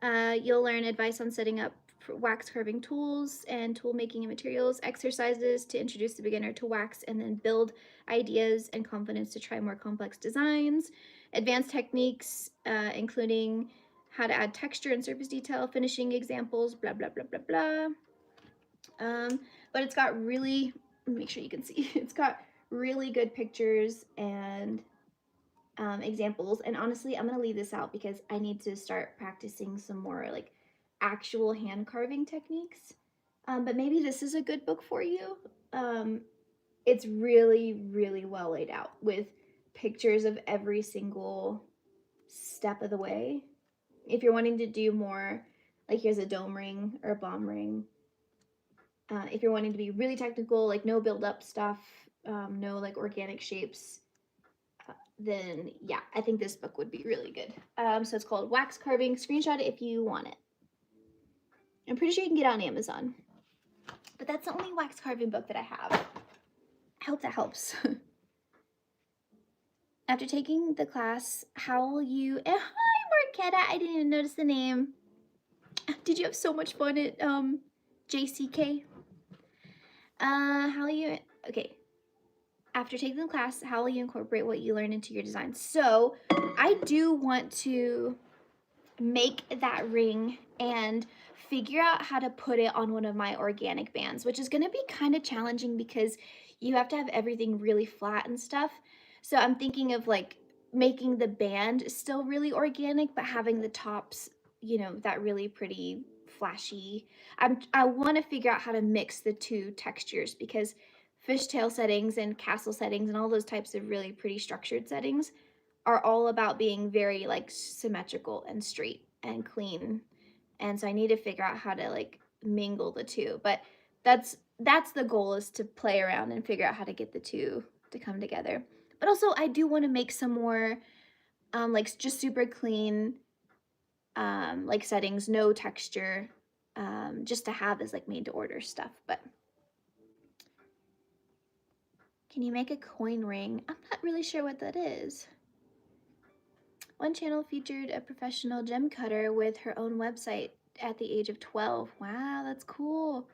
You'll learn advice on setting up wax carving tools and tool making and materials, exercises to introduce the beginner to wax and then build ideas and confidence to try more complex designs, advanced techniques, including how to add texture and surface detail, finishing examples, blah, blah, blah, blah, blah. But it's got really, make sure you can see, it's got really good pictures and examples. And honestly, I'm gonna leave this out because I need to start practicing some more like actual hand carving techniques. But maybe this is a good book for you. It's really, really well laid out with pictures of every single step of the way. If you're wanting to do more, like here's a dome ring or a bomb ring. If you're wanting to be really technical, like no build up stuff, no like organic shapes, then yeah, I think this book would be really good. So it's called Wax Carving. Screenshot it if you want it. I'm pretty sure you can get it on Amazon. But that's the only wax carving book that I have. I hope that helps. After taking the class, how will you... Hi, Marquetta. I didn't even notice the name. Did you have so much fun at JCK? How will you... Okay. After taking the class, how will you incorporate what you learned into your design? So I do want to make that ring and figure out how to put it on one of my organic bands, which is going to be kind of challenging because you have to have everything really flat and stuff. So I'm thinking of like making the band still really organic, but having the tops, you know, that really pretty flashy. I want to figure out how to mix the two textures, because fishtail settings and castle settings and all those types of really pretty structured settings are all about being very like symmetrical and straight and clean. And so I need to figure out how to like mingle the two. But that's the goal, is to play around and figure out how to get the two to come together. But also I do want to make some more like just super clean like settings, no texture, just to have as like made to order stuff. But can you make a coin ring? I'm not really sure what that is. One channel featured a professional gem cutter with her own website at the age of 12. Wow, that's cool.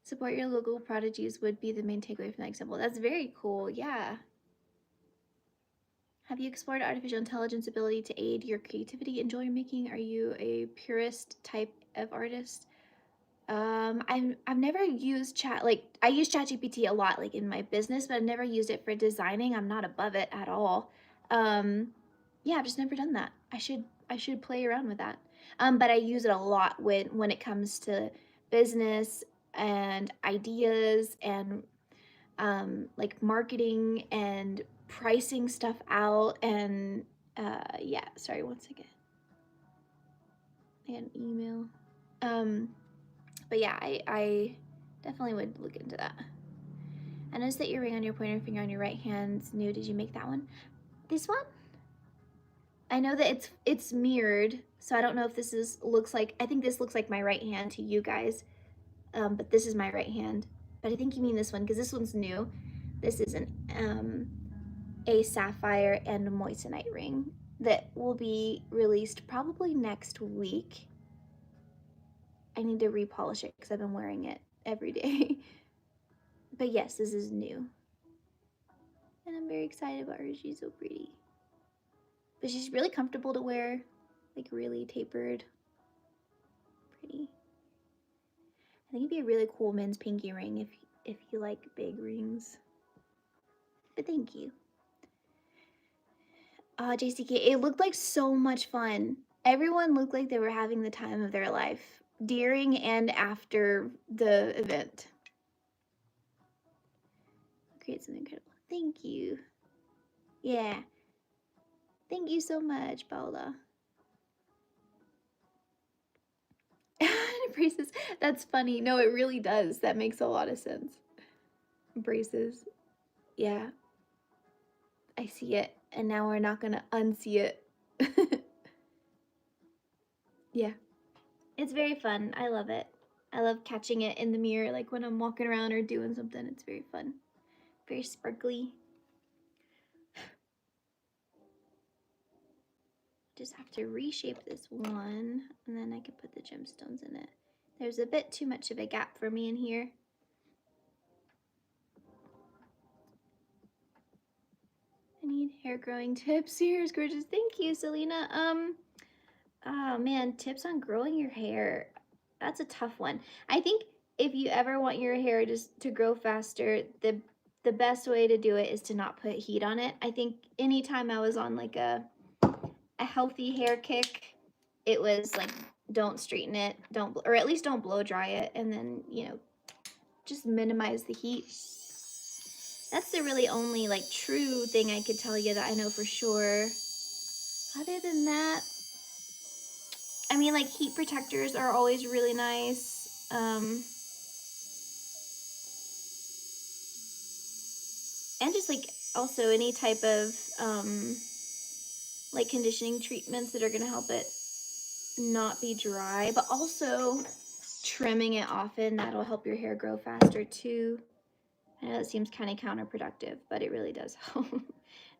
Support your local prodigies would be the main takeaway from that example. That's very cool, yeah. Have you explored artificial intelligence ability to aid your creativity and jewelry making? Are you a purist type of artist? I've never used chat, like I use ChatGPT a lot like in my business, but I've never used it for designing. I'm not above it at all. Yeah, I've just never done that. I should play around with that. But I use it a lot when it comes to business and ideas and like marketing and pricing stuff out. And yeah, sorry, one second. I got an email. But yeah, I definitely would look into that. I noticed that your ring on your pointer finger on your right hand's new. Did you make that one? This one? I know that it's mirrored, so I don't know if this looks like, I think this looks like my right hand to you guys, but this is my right hand. But I think you mean this one, because this one's new. This is a sapphire and a moissanite ring that will be released probably next week. I need to repolish it because I've been wearing it every day. But yes, this is new. And I'm very excited about her. She's so pretty. But she's really comfortable to wear, like really tapered. Pretty. I think it'd be a really cool men's pinky ring if you like big rings. But thank you. JCK, it looked like so much fun. Everyone looked like they were having the time of their life during and after the event. Create something incredible. Thank you. Yeah. Thank you so much, Paula. Braces. That's funny. No, it really does. That makes a lot of sense. Braces. Yeah. I see it. And now we're not going to unsee it. Yeah. It's very fun. I love it. I love catching it in the mirror, like when I'm walking around or doing something. It's very fun. Very sparkly. Just have to reshape this one, and then I can put the gemstones in it. There's a bit too much of a gap for me in here. I need hair growing tips. Here's gorgeous. Thank you, Selena. Oh man, tips on growing your hair. That's a tough one. I think if you ever want your hair just to grow faster, the best way to do it is to not put heat on it. I think anytime I was on like a healthy hair kick, it was like, don't straighten it, or at least don't blow dry it, and then, you know, just minimize the heat. That's the really only like true thing I could tell you that I know for sure. Other than that, I mean, like heat protectors are always really nice. And just like also any type of like conditioning treatments that are gonna help it not be dry, but also trimming it often, that'll help your hair grow faster too. I know that seems kind of counterproductive, but it really does help.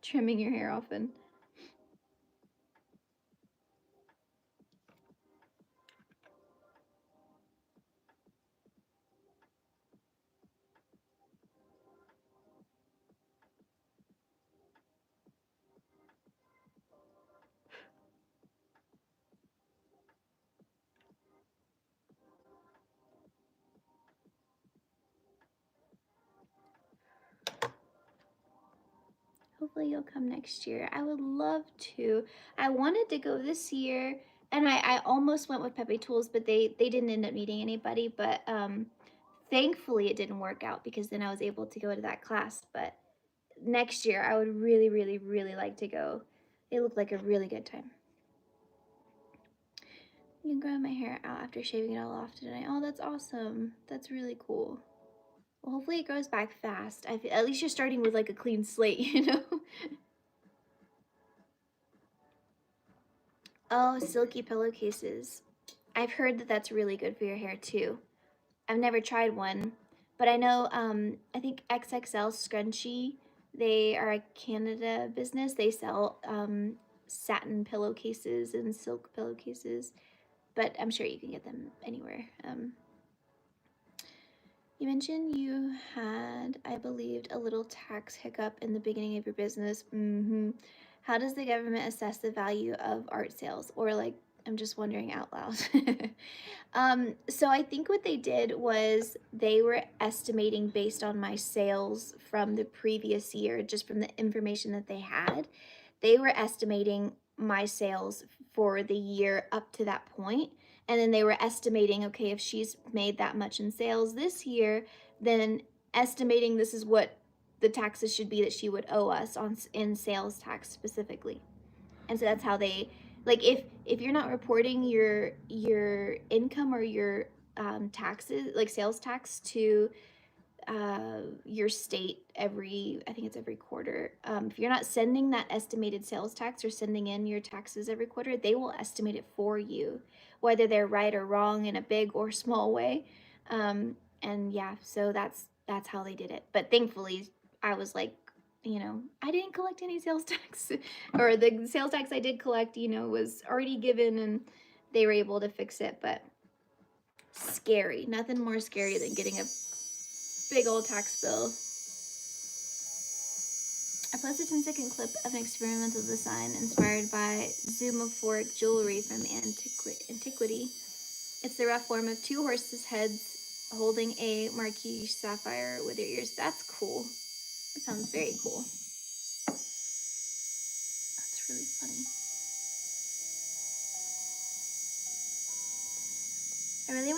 Trimming your hair often. Hopefully you'll come next year. I would love to. I wanted to go this year, and I almost went with Pepe Tools, but they didn't end up meeting anybody. But thankfully it didn't work out, because then I was able to go to that class. But next year I would really, really, really like to go. It looked like a really good time. You can grow my hair out after shaving it all off tonight. Oh, that's awesome. That's really cool. Well, hopefully it grows back fast. At least you're starting with like a clean slate, you know? Oh, silky pillowcases. I've heard that that's really good for your hair too. I've never tried one, but I know, I think XXL Scrunchie, they are a Canada business. They sell satin pillowcases and silk pillowcases, but I'm sure you can get them anywhere. You mentioned you had, I believed, a little tax hiccup in the beginning of your business. How does the government assess the value of art sales? Or like, I'm just wondering out loud. So I think what they did was they were estimating based on my sales from the previous year, just from the information that they had. They were estimating my sales for the year up to that point, and then they were estimating, okay, if she's made that much in sales this year, then estimating this is what the taxes should be that she would owe us on in sales tax specifically. And so that's how they, like, if you're not reporting your income or your taxes, like sales tax, to your state every, I think it's every quarter. If you're not sending that estimated sales tax or sending in your taxes every quarter, they will estimate it for you, whether they're right or wrong in a big or small way. And yeah, so that's how they did it. But thankfully, I was like, I didn't collect any sales tax, or the sales tax I did collect, was already given, and they were able to fix it. But scary, nothing more scary than getting a big old tax bill. I posted a 10-second clip of an experimental design inspired by zoomophoric jewelry from antiquity. It's the rough form of two horses' heads holding a marquise sapphire with their ears. That's cool. That sounds very cool. That's really funny. I really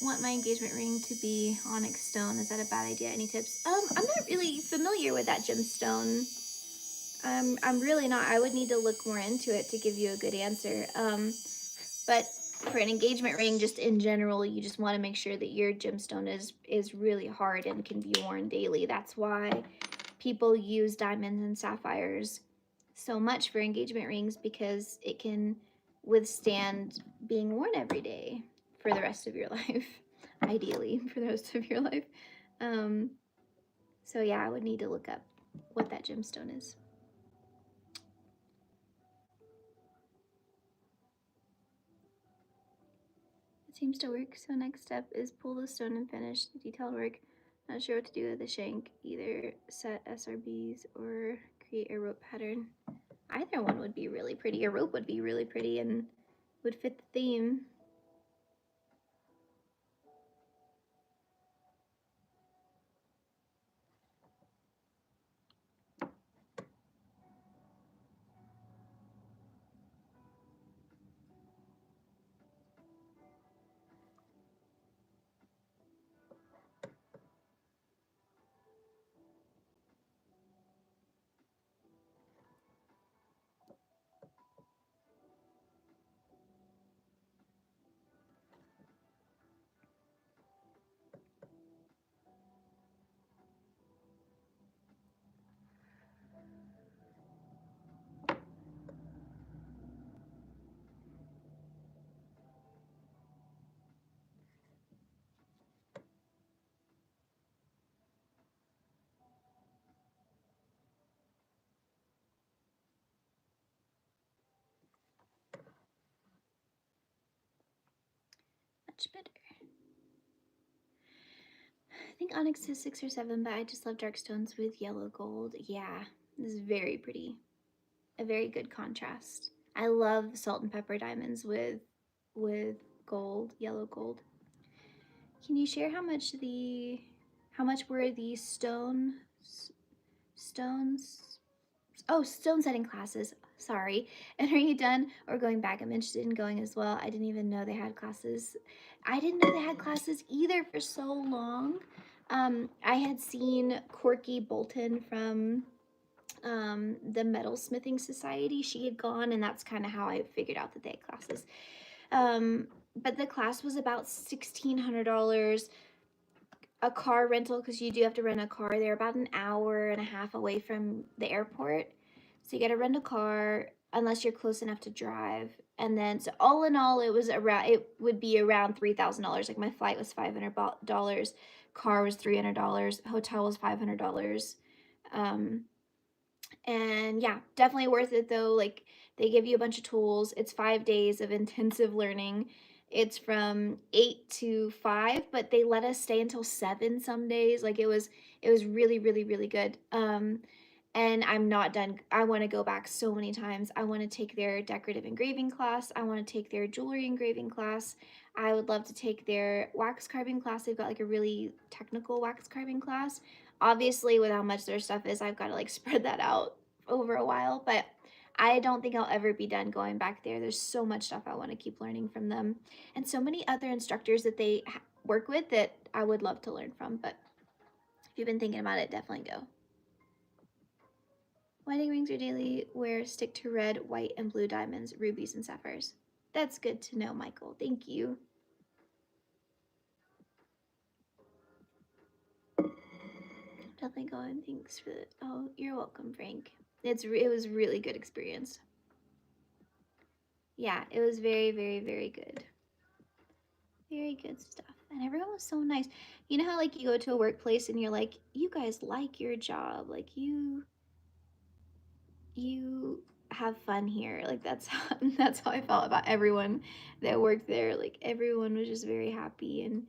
want my engagement ring to be onyx stone. Is that a bad idea? Any tips? I'm not really familiar with that gemstone. I'm really not. I would need to look more into it to give you a good answer. But for an engagement ring, just in general, you just want to make sure that your gemstone is really hard and can be worn daily. That's why people use diamonds and sapphires so much for engagement rings, because it can withstand being worn every day for the rest of your life, ideally for the rest of your life. So yeah, I would need to look up what that gemstone is. It seems to work, so next step is pull the stone and finish the detailed work. Not sure what to do with the shank, either set SRBs or create a rope pattern. Either one would be really pretty. A rope would be really pretty and would fit the theme. Much better. I think onyx is 6 or 7, but I just love dark stones with yellow gold. Yeah, this is very pretty. A very good contrast. I love salt and pepper diamonds with gold, yellow gold. Can you share how much were the stones Oh, stone setting classes. Sorry. And are you done or going back? I'm interested in going as well. I didn't even know they had classes. I didn't know they had classes either for so long. I had seen Corky Bolton from the Metalsmithing Society. She had gone, and that's kind of how I figured out that they had classes. But the class was about $1,600. A car rental, because you do have to rent a car. They're about an hour and a half away from the airport, so you got to rent a car unless you're close enough to drive. And then, so all in all, it would be around $3,000. Like my flight was $500, car was $300, hotel was $500. Um, and yeah, definitely worth it though. Like they give you a bunch of tools. It's 5 days of intensive learning. It's from 8 to 5, but they let us stay until 7 some days. Like it was really, really, really good. And I'm not done. I want to go back so many times. I want to take their decorative engraving class. I want to take their jewelry engraving class. I would love to take their wax carving class. They've got like a really technical wax carving class. Obviously, with how much their stuff is, I've got to like spread that out over a while, but I don't think I'll ever be done going back there. There's so much stuff I want to keep learning from them, and so many other instructors that they work with that I would love to learn from. But if you've been thinking about it, definitely go. Wedding rings or daily wear stick to red, white, and blue diamonds, rubies, and sapphires. That's good to know, Michael. Thank you. Definitely going. Thanks for the. Oh, you're welcome, Frank. It was really good experience. Yeah, it was very, very, very good. Very good stuff. And everyone was so nice. You know how like you go to a workplace and you're like, you guys like your job. Like you have fun here. Like that's how I felt about everyone that worked there. Like everyone was just very happy and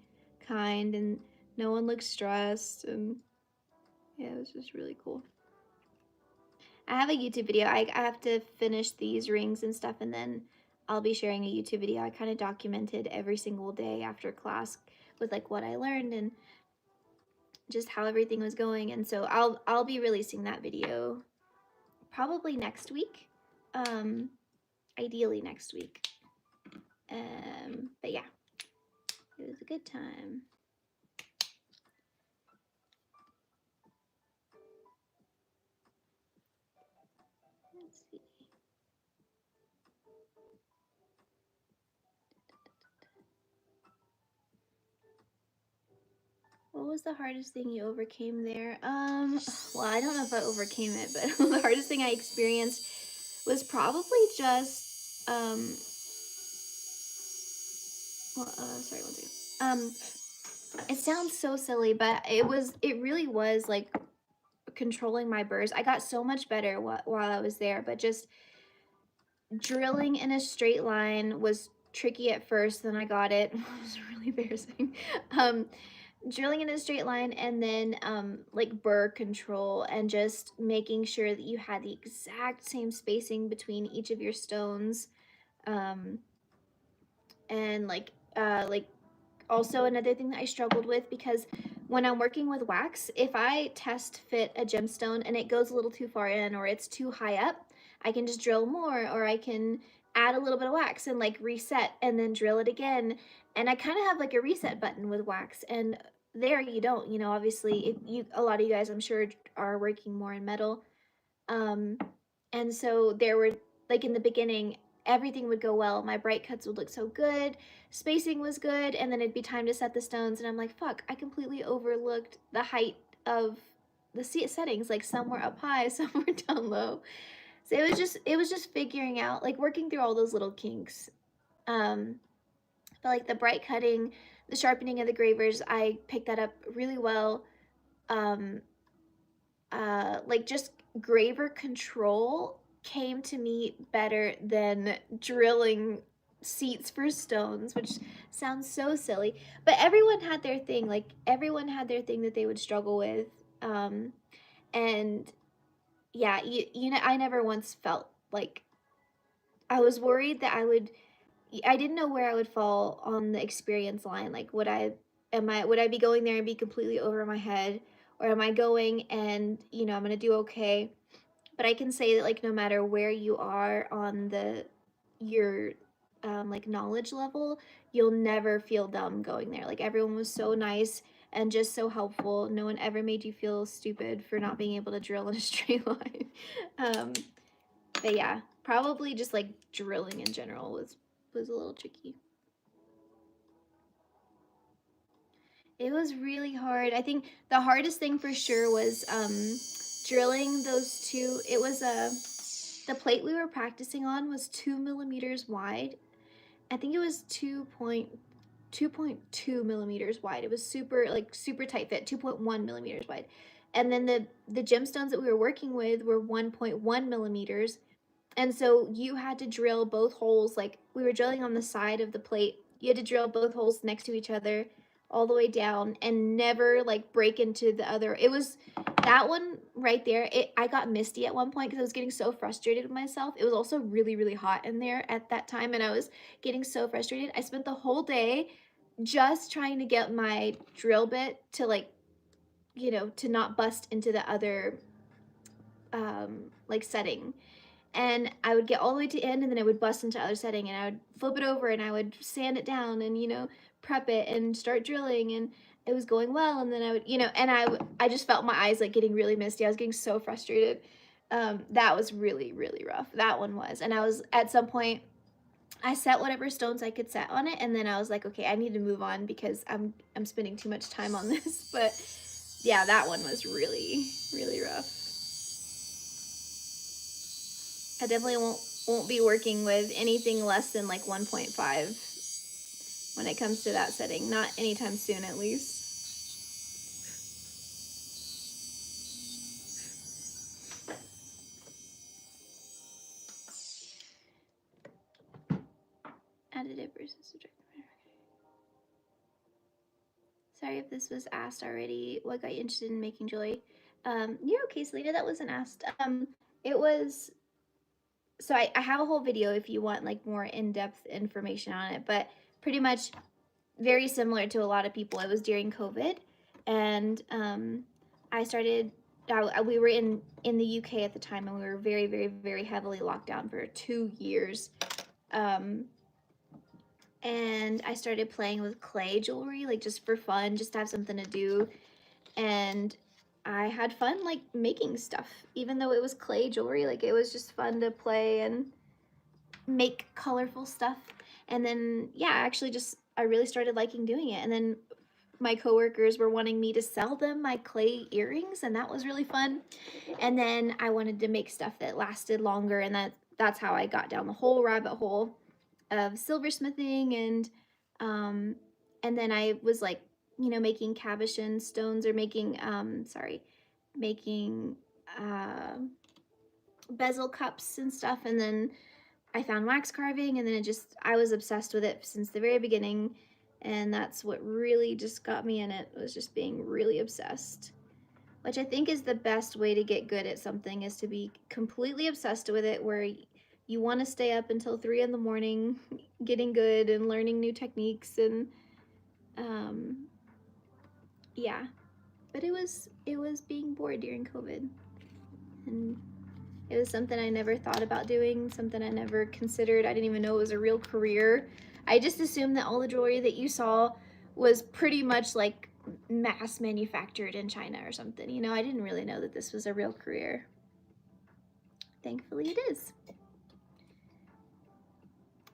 kind, and no one looked stressed, and yeah, it was just really cool. I have a YouTube video. I have to finish these rings and stuff, and then I'll be sharing a YouTube video. I kind of documented every single day after class with like what I learned and just how everything was going. And so I'll be releasing that video probably next week. Ideally next week. But yeah, it was a good time. Let's see. What was the hardest thing you overcame there? Well, I don't know if I overcame it, but the hardest thing I experienced was probably just, sorry, one second. It sounds so silly, but it really was like controlling my burrs. I got so much better while I was there, but just drilling in a straight line was tricky at first. Then I got it. It was really embarrassing. Drilling in a straight line, and then like burr control, and just making sure that you had the exact same spacing between each of your stones. And like also another thing that I struggled with, because when I'm working with wax, if I test fit a gemstone and it goes a little too far in or it's too high up, I can just drill more, or I can add a little bit of wax and like reset and then drill it again. And I kind of have like a reset button with wax, and there you don't, obviously if you, a lot of you guys I'm sure are working more in metal. And so there were, like in the beginning, everything would go well. My bright cuts would look so good, spacing was good, and then it'd be time to set the stones, and I'm like, fuck, I completely overlooked the height of the settings. Like some were up high, some were down low. So it was just figuring out, like working through all those little kinks. But like the bright cutting, the sharpening of the gravers, I picked that up really well. Um, like just graver control came to me better than drilling seats for stones, which sounds so silly, but everyone had their thing. Like everyone had their thing that they would struggle with. And yeah, you know, I never once felt like I was worried that I didn't know where I would fall on the experience line. Like would I be going there and be completely over my head, or am I going and I'm gonna do okay? But I can say that, like, no matter where you are on your like knowledge level, you'll never feel dumb going there. Like, everyone was so nice and just so helpful. No one ever made you feel stupid for not being able to drill in a straight line. um, but yeah, probably just like drilling in general was a little tricky. It was really hard. I think the hardest thing for sure was drilling those two. It was the plate we were practicing on was 2 millimeters wide. I think it was 2.2 millimeters wide. It was super tight fit, 2.1 millimeters wide. And then the gemstones that we were working with were 1.1 millimeters. And so you had to drill both holes, like we were drilling on the side of the plate. You had to drill both holes next to each other all the way down and never like break into the other. It was that one right there. I got misty at one point because I was getting so frustrated with myself. It was also really, really hot in there at that time, and I was getting so frustrated. I spent the whole day just trying to get my drill bit to, like, to not bust into the other like setting. And I would get all the way to the end, and then I would bust into the other setting, and I would flip it over, and I would sand it down, and prep it and start drilling, and it was going well. And then I would, and I just felt my eyes like getting really misty. I was getting so frustrated. That was really, really rough. That one was. And I was, at some point, I set whatever stones I could set on it, and then I was like, okay, I need to move on because I'm spending too much time on this. But yeah, that one was really, really rough. I definitely won't be working with anything less than like 1.5 when it comes to that setting. Not anytime soon, at least. Additive versus subtractive. Sorry if this was asked already. What got you interested in making jewelry? You're okay, Selena. That wasn't asked. It was. So I have a whole video if you want like more in-depth information on it, but pretty much very similar to a lot of people. It was during COVID, and I started. We were in the UK at the time, and we were very, very, very heavily locked down for 2 years. And I started playing with clay jewelry, like just for fun, just to have something to do. And I had fun like making stuff, even though it was clay jewelry. Like, it was just fun to play and make colorful stuff. And then yeah, actually just I really started liking doing it. And then my coworkers were wanting me to sell them my clay earrings, and that was really fun. And then I wanted to make stuff that lasted longer, and that's how I got down the whole rabbit hole of silversmithing. And then I was like, making cabochon stones, or making making bezel cups and stuff. And then I found wax carving, and then I was obsessed with it since the very beginning. And that's what really just got me in it, was just being really obsessed. Which I think is the best way to get good at something, is to be completely obsessed with it, where you want to stay up until 3 in the morning getting good and learning new techniques. And yeah, but it was being bored during COVID, and it was something I never thought about doing, something I never considered. I didn't even know it was a real career. I just assumed that all the jewelry that you saw was pretty much like mass manufactured in China or something. I didn't really know that this was a real career. Thankfully it is.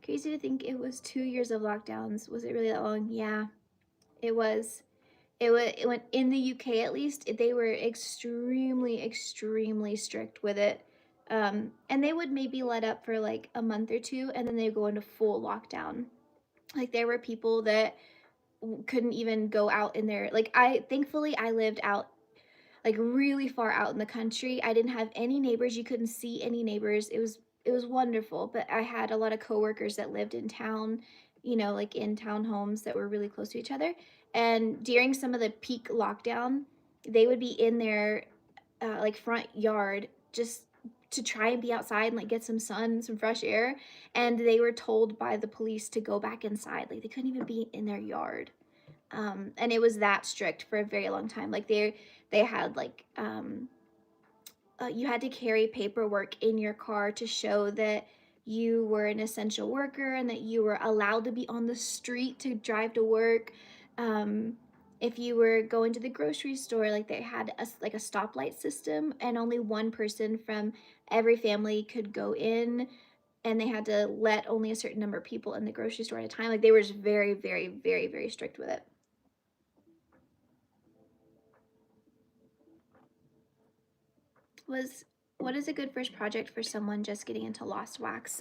Crazy to think it was 2 years of lockdowns. Was it really that long? Yeah, it was. It went in the UK, at least. They were extremely, extremely strict with it. And they would maybe let up for like a month or two, and then they go into full lockdown. Like, there were people that couldn't even go out in their, like, thankfully I lived out like really far out in the country. I didn't have any neighbors. You couldn't see any neighbors. It was wonderful. But I had a lot of coworkers that lived in town, like in townhomes that were really close to each other. And during some of the peak lockdown, they would be in their like front yard just to try and be outside and like get some sun, some fresh air. And they were told by the police to go back inside. Like, they couldn't even be in their yard. And it was that strict for a very long time. Like, they had like you had to carry paperwork in your car to show that you were an essential worker and that you were allowed to be on the street to drive to work. Um, if you were going to the grocery store, like they had like a stoplight system, and only one person from every family could go in, and they had to let only a certain number of people in the grocery store at a time. Like they were just very, very, very, very strict with it. What is a good first project for someone just getting into lost wax?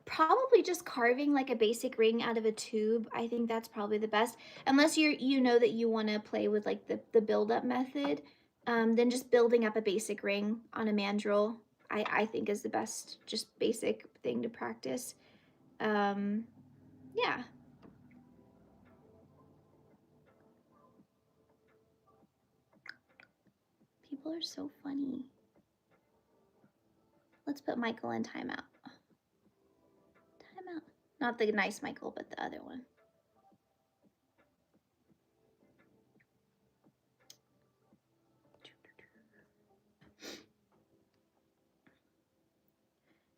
Probably just carving like a basic ring out of a tube. I think that's probably the best. Unless you know that you want to play with like the build up method, then just building up a basic ring on a mandrel, I think is the best, just basic thing to practice. Yeah. People are so funny. Let's put Michael in timeout. Timeout. Not the nice Michael, but the other one.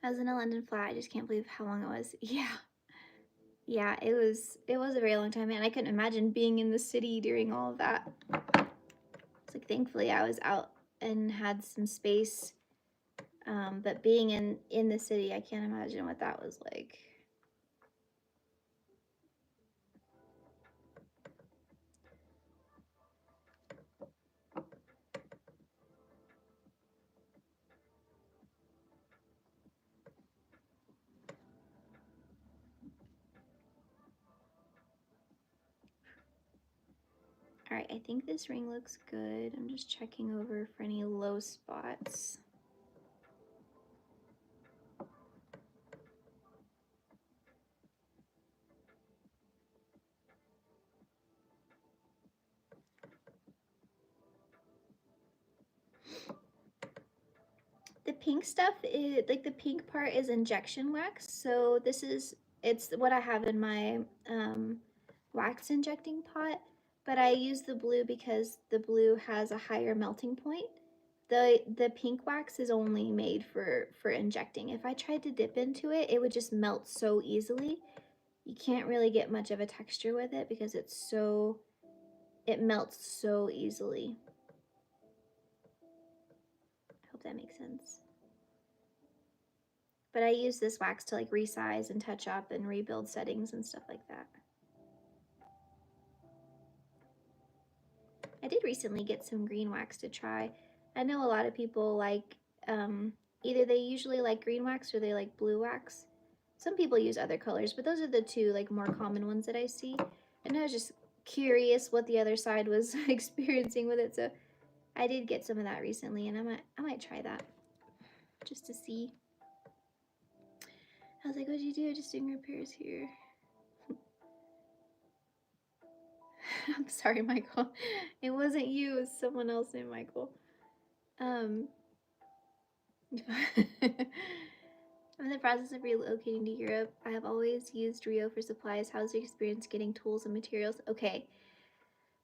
I was in a London flat. I just can't believe how long it was. Yeah. Yeah, it was a very long time, and I couldn't imagine being in the city during all of that. It's like thankfully I was out and had some space. But being in the city, I can't imagine what that was like. All right, I think this ring looks good. I'm just checking over for any low spots. The pink stuff is like the pink part is injection wax. So it's what I have in my wax injecting pot, but I use the blue because the blue has a higher melting point. The pink wax is only made for injecting. If I tried to dip into it, it would just melt so easily. You can't really get much of a texture with it because it melts so easily. I hope that makes sense. But I use this wax to like resize and touch up and rebuild settings and stuff like that. I did recently get some green wax to try. I know a lot of people like, either they usually like green wax or they like blue wax. Some people use other colors, but those are the two like more common ones that I see. And I was just curious what the other side was experiencing with it, so I did get some of that recently, and I might try that just to see. I was like, what'd you do? Just doing repairs here. I'm sorry, Michael. It wasn't you, it was someone else named Michael. I'm in the process of relocating to Europe. I have always used Rio for supplies. How's your experience getting tools and materials? Okay.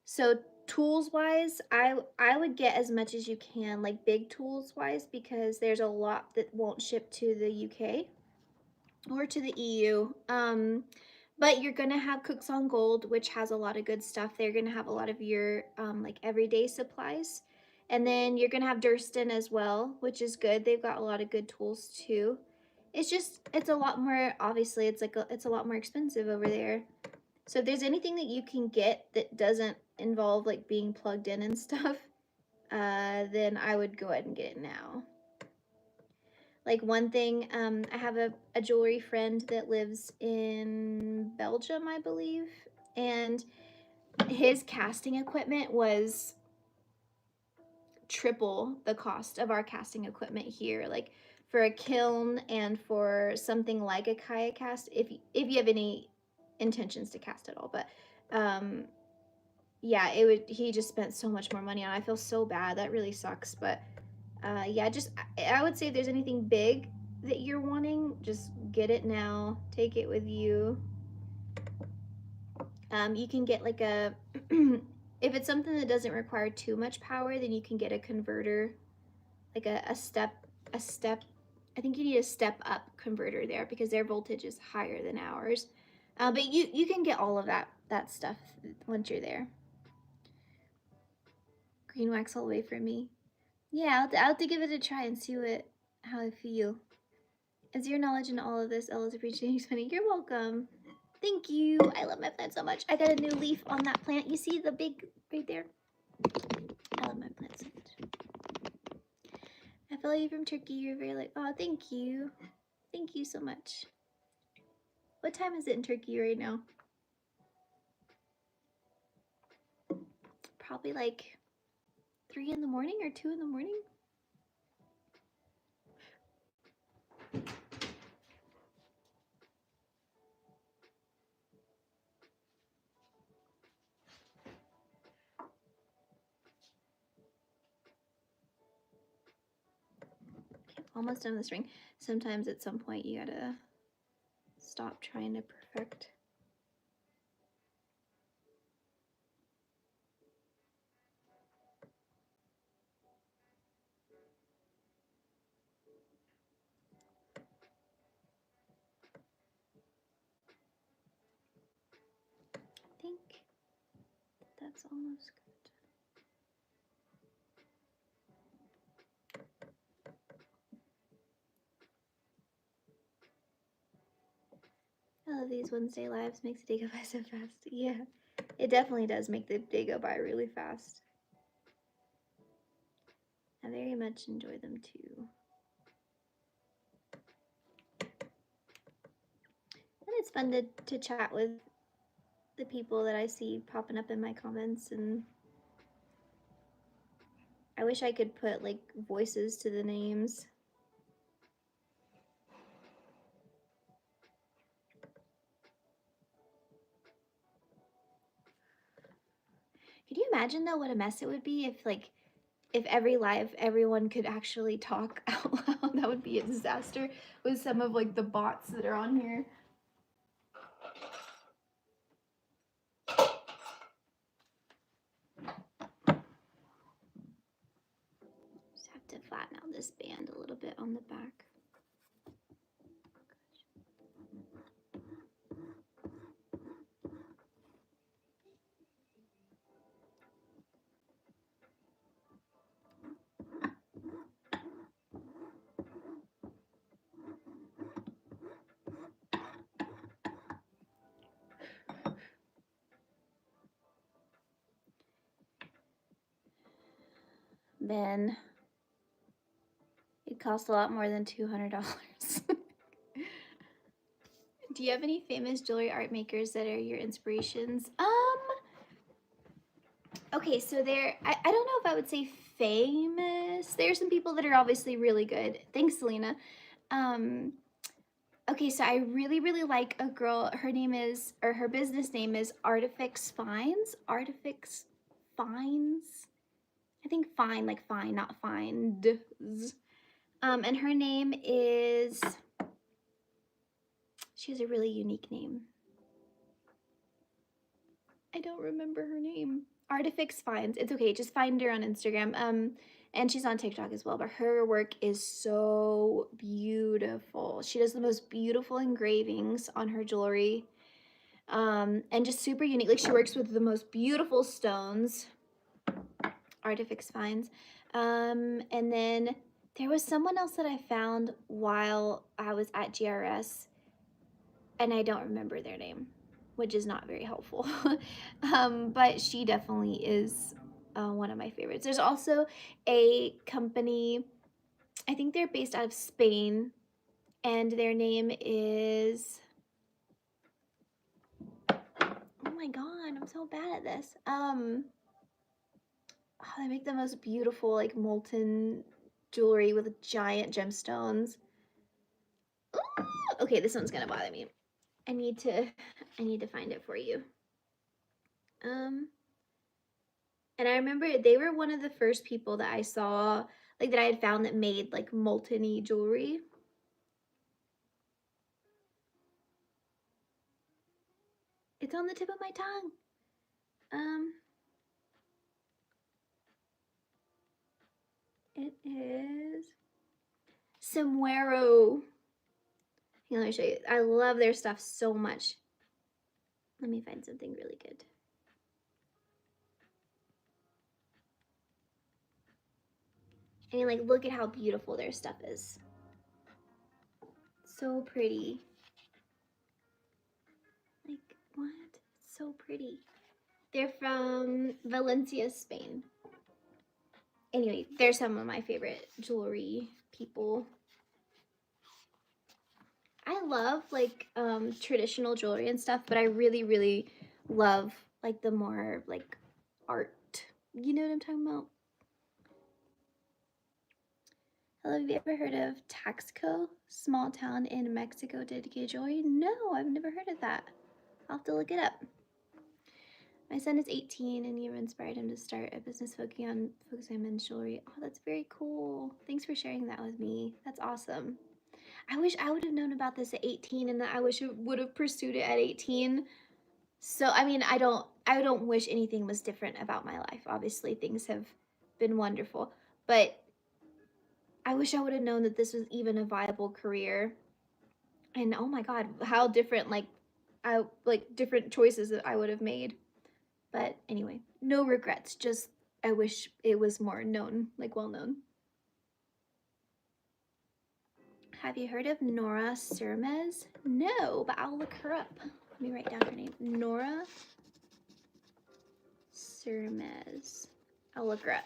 So tools wise, I would get as much as you can, like big tools wise, because there's a lot that won't ship to the UK or to the EU. But you're gonna have Cooks on Gold, which has a lot of good stuff. They're gonna have a lot of your like everyday supplies. And then you're gonna have Durston as well, which is good. They've got a lot of good tools too. It's a lot more, obviously it's a lot more expensive over there. So if there's anything that you can get that doesn't involve like being plugged in and stuff, then I would go ahead and get it now. Like one thing, I have a jewelry friend that lives in Belgium, I believe, and his casting equipment was triple the cost of our casting equipment here. Like for a kiln and for something like a kayak cast, if you have any intentions to cast at all, but yeah, he just spent so much more money on it. I feel so bad. That really sucks, but yeah, just I would say if there's anything big that you're wanting, just get it now. Take it with you. You can get like a If it's something that doesn't require too much power, then you can get a converter, like a step, I think you need a step up converter there because their voltage is higher than ours. But you can get all of that stuff once you're there. Green wax all the way for me. Yeah, I'll have to give it a try and see how I feel. As your knowledge in all of this, Ella's appreciating funny. You're welcome. Thank you. I love my plant so much. I got a new leaf on that plant. You see the big right there? I love my plant so much. I follow you from Turkey. You're very like, oh, thank you. Thank you so much. What time is it in Turkey right now? Probably like 3 in the morning or 2 in the morning. Almost done with this ring. Sometimes at some point you gotta stop trying to perfect. I think that's almost good. I love these Wednesday lives. Makes the day go by so fast. Yeah, it definitely does make the day go by really fast. I very much enjoy them too. And it's fun to chat with the people that I see popping up in my comments, and I wish I could put like voices to the names. Could you imagine though what a mess it would be if every live everyone could actually talk out loud? That would be a disaster with some of like the bots that are on here. Just have to flatten out this band a little bit on the back. Man, it costs a lot more than $200. Do you have any famous jewelry art makers that are your inspirations? Okay, so I don't know if I would say famous. There are some people that are obviously really good. Thanks, Selena. Okay, so I really, really like a girl. Her name is, or her business name is Artifix Finds. Artifix Finds. I think fine, like fine, not find. And her name is, she has a really unique name. I don't remember her name. Artifix Finds. It's okay, just find her on Instagram. And she's on TikTok as well, but her work is so beautiful. She does the most beautiful engravings on her jewelry. And just super unique. Like she works with the most beautiful stones. Artifix Finds. And then there was someone else that I found while I was at GRS, and I don't remember their name, which is not very helpful. But she definitely is one of my favorites. There's also a company, I think they're based out of Spain, and their name is, oh my god, I'm so bad at this. Oh, they make the most beautiful like molten jewelry with giant gemstones. Ooh, okay, this one's gonna bother me. I need to find it for you. And I remember they were one of the first people that I saw, like that I had found that made like molten-y jewelry. It's on the tip of my tongue. It is Sombrero. Let me show you. I love their stuff so much. Let me find something really good. I mean, like, look at how beautiful their stuff is. So pretty. Like, what? It's so pretty. They're from Valencia, Spain. Anyway, they're some of my favorite jewelry people. I love like traditional jewelry and stuff, but I really, really love like the more like art. You know what I'm talking about? Hello, have you ever heard of Taxco? Small town in Mexico dedicated jewelry? No, I've never heard of that. I'll have to look it up. My son is 18 and you inspired him to start a business focusing on men's jewelry. Oh, that's very cool. Thanks for sharing that with me. That's awesome. I wish I would have known about this at 18 and that I wish I would have pursued it at 18. So, I mean, I don't wish anything was different about my life. Obviously, things have been wonderful, but I wish I would have known that this was even a viable career. And oh my God, how different different choices that I would have made. But anyway, no regrets. Just I wish it was more known, like well known. Have you heard of Nora Sirmez? No, but I'll look her up. Let me write down her name. Nora Sirmez. I'll look her up.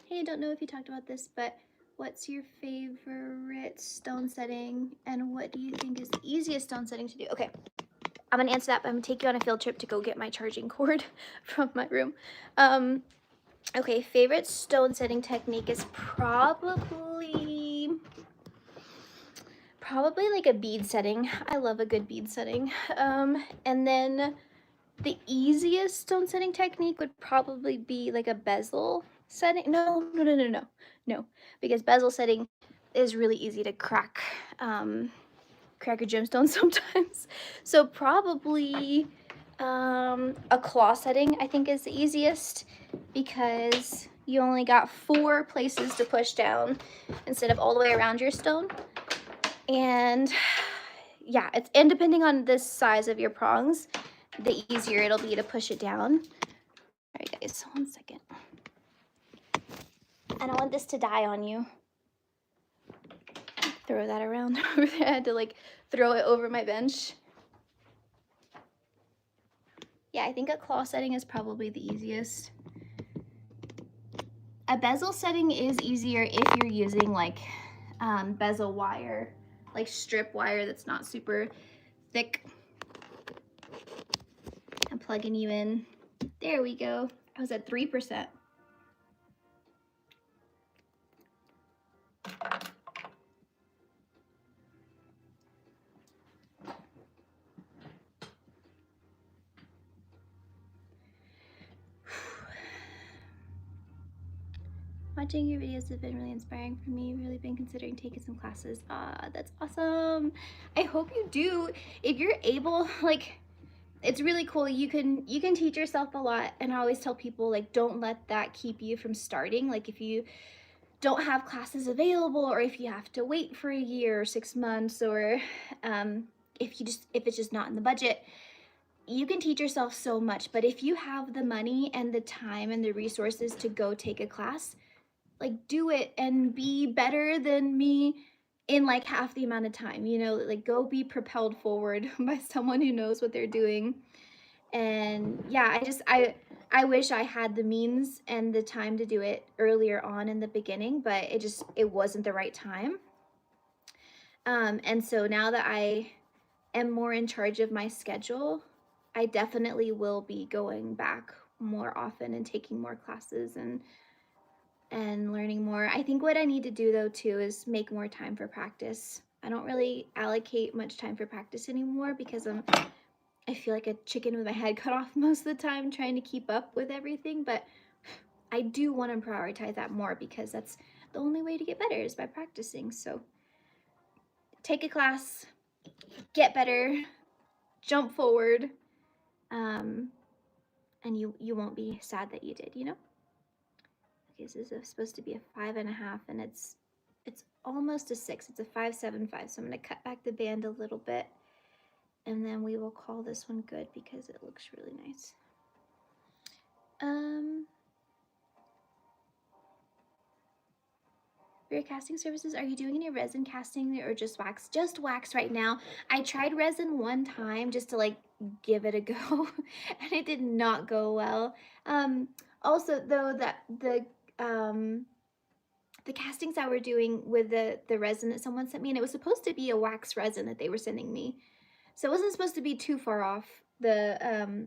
Hey, I don't know if you talked about this, but what's your favorite stone setting and what do you think is the easiest stone setting to do? Okay, I'm gonna answer that, but I'm gonna take you on a field trip to go get my charging cord from my room. Okay, favorite stone setting technique is probably like a bead setting. I love a good bead setting. And then the easiest stone setting technique would probably be like a bezel setting. No, because bezel setting is really easy to crack a gemstone sometimes. So probably a claw setting I think is the easiest because you only got 4 places to push down instead of all the way around your stone. And yeah, and depending on the size of your prongs, the easier it'll be to push it down. All right, guys, 1 second. I don't want this to die on you. Throw that around over there. I had to like throw it over my bench. Yeah, I think a claw setting is probably the easiest. A bezel setting is easier if you're using like bezel wire, like strip wire that's not super thick. I'm plugging you in. There we go. I was at 3%. Watching your videos has been really inspiring for me. Really been considering taking some classes. Ah, that's awesome. I hope you do. If you're able, like, it's really cool. You can teach yourself a lot. And I always tell people, like, don't let that keep you from starting. Like, if you don't have classes available, or if you have to wait for a year or 6 months, or if it's just not in the budget, you can teach yourself so much. But if you have the money and the time and the resources to go take a class, like, do it and be better than me in like half the amount of time, you know, like go be propelled forward by someone who knows what they're doing. And yeah, I wish I had the means and the time to do it earlier on in the beginning, but it wasn't the right time. And so now that I am more in charge of my schedule, I definitely will be going back more often and taking more classes and learning more. I think what I need to do though too is make more time for practice. I don't really allocate much time for practice anymore because I feel like a chicken with my head cut off most of the time trying to keep up with everything, but I do want to prioritize that more because that's the only way to get better is by practicing. So take a class, get better, jump forward, and you won't be sad that you did, you know? Okay, so this is supposed to be a 5.5, and it's almost a 6. It's a 5.75. So I'm gonna cut back the band a little bit, and then we will call this one good because it looks really nice. For your casting services, are you doing any resin casting or just wax? Just wax right now. I tried resin one time just to like give it a go, and it did not go well. Also, though, that the castings that we're doing with the resin that someone sent me, and it was supposed to be a wax resin that they were sending me, so it wasn't supposed to be too far off the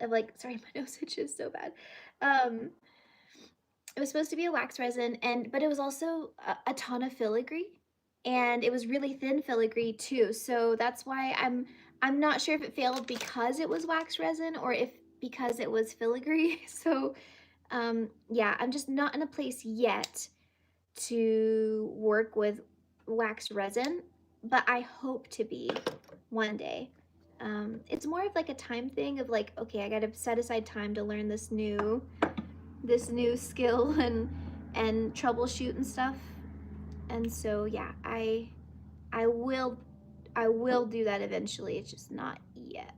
of like, sorry, my nose itches so bad. It was supposed to be a wax resin, but it was also a ton of filigree, and it was really thin filigree too. So that's why I'm not sure if it failed because it was wax resin or if because it was filigree. So yeah, I'm just not in a place yet to work with wax resin, but I hope to be one day. It's more of like a time thing of like, okay, I gotta set aside time to learn this new skill and troubleshoot and stuff. And so yeah, I will do that eventually. It's just not yet.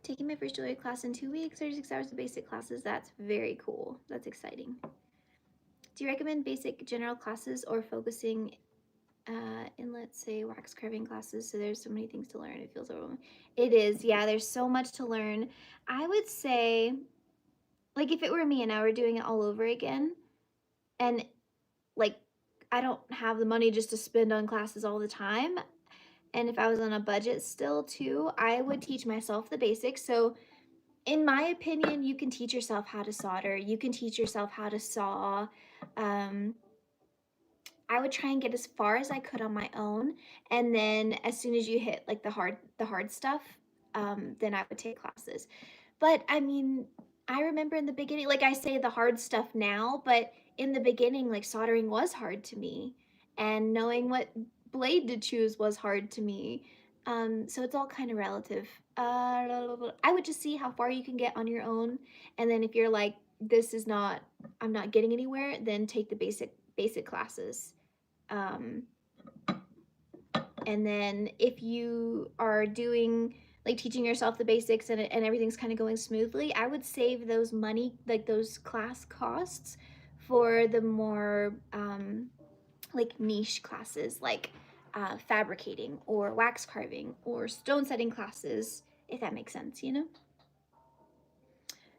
Taking my first jewelry class in 2 weeks, 36 hours of basic classes. That's very cool. That's exciting. Do you recommend basic general classes or focusing in, let's say, wax carving classes? So there's so many things to learn. It feels overwhelming. It is, yeah, there's so much to learn. I would say, like, if it were me and I were doing it all over again, and like, I don't have the money just to spend on classes all the time, and if I was on a budget still too, I would teach myself the basics. So in my opinion, you can teach yourself how to solder, you can teach yourself how to saw. I would try and get as far as I could on my own, and then as soon as you hit like the hard stuff, then I would take classes. But I mean, I remember in the beginning, like I say the hard stuff now, but in the beginning, like soldering was hard to me, and knowing what blade to choose was hard to me. So it's all kind of relative. I would just see how far you can get on your own, and then if you're like, this is not, I'm not getting anywhere, then take the basic classes. Um, and then if you are doing like teaching yourself the basics and everything's kind of going smoothly, I would save those money, like those class costs, for the more like niche classes, like fabricating or wax carving or stone setting classes, if that makes sense, you know?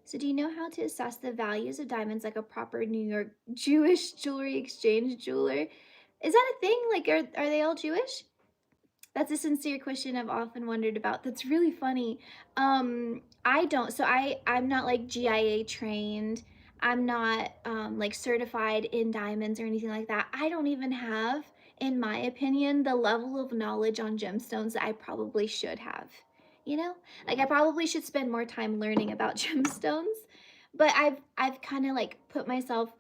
So do you know how to assess the values of diamonds like a proper New York Jewish jewelry exchange jeweler? Is that a thing? Like, are they all Jewish? That's a sincere question I've often wondered about. That's really funny. I don't, so I'm not like GIA trained. I'm not like certified in diamonds or anything like that. I don't even have, in my opinion, the level of knowledge on gemstones that I probably should have. You know, like I probably should spend more time learning about gemstones. But I've kind of like put myself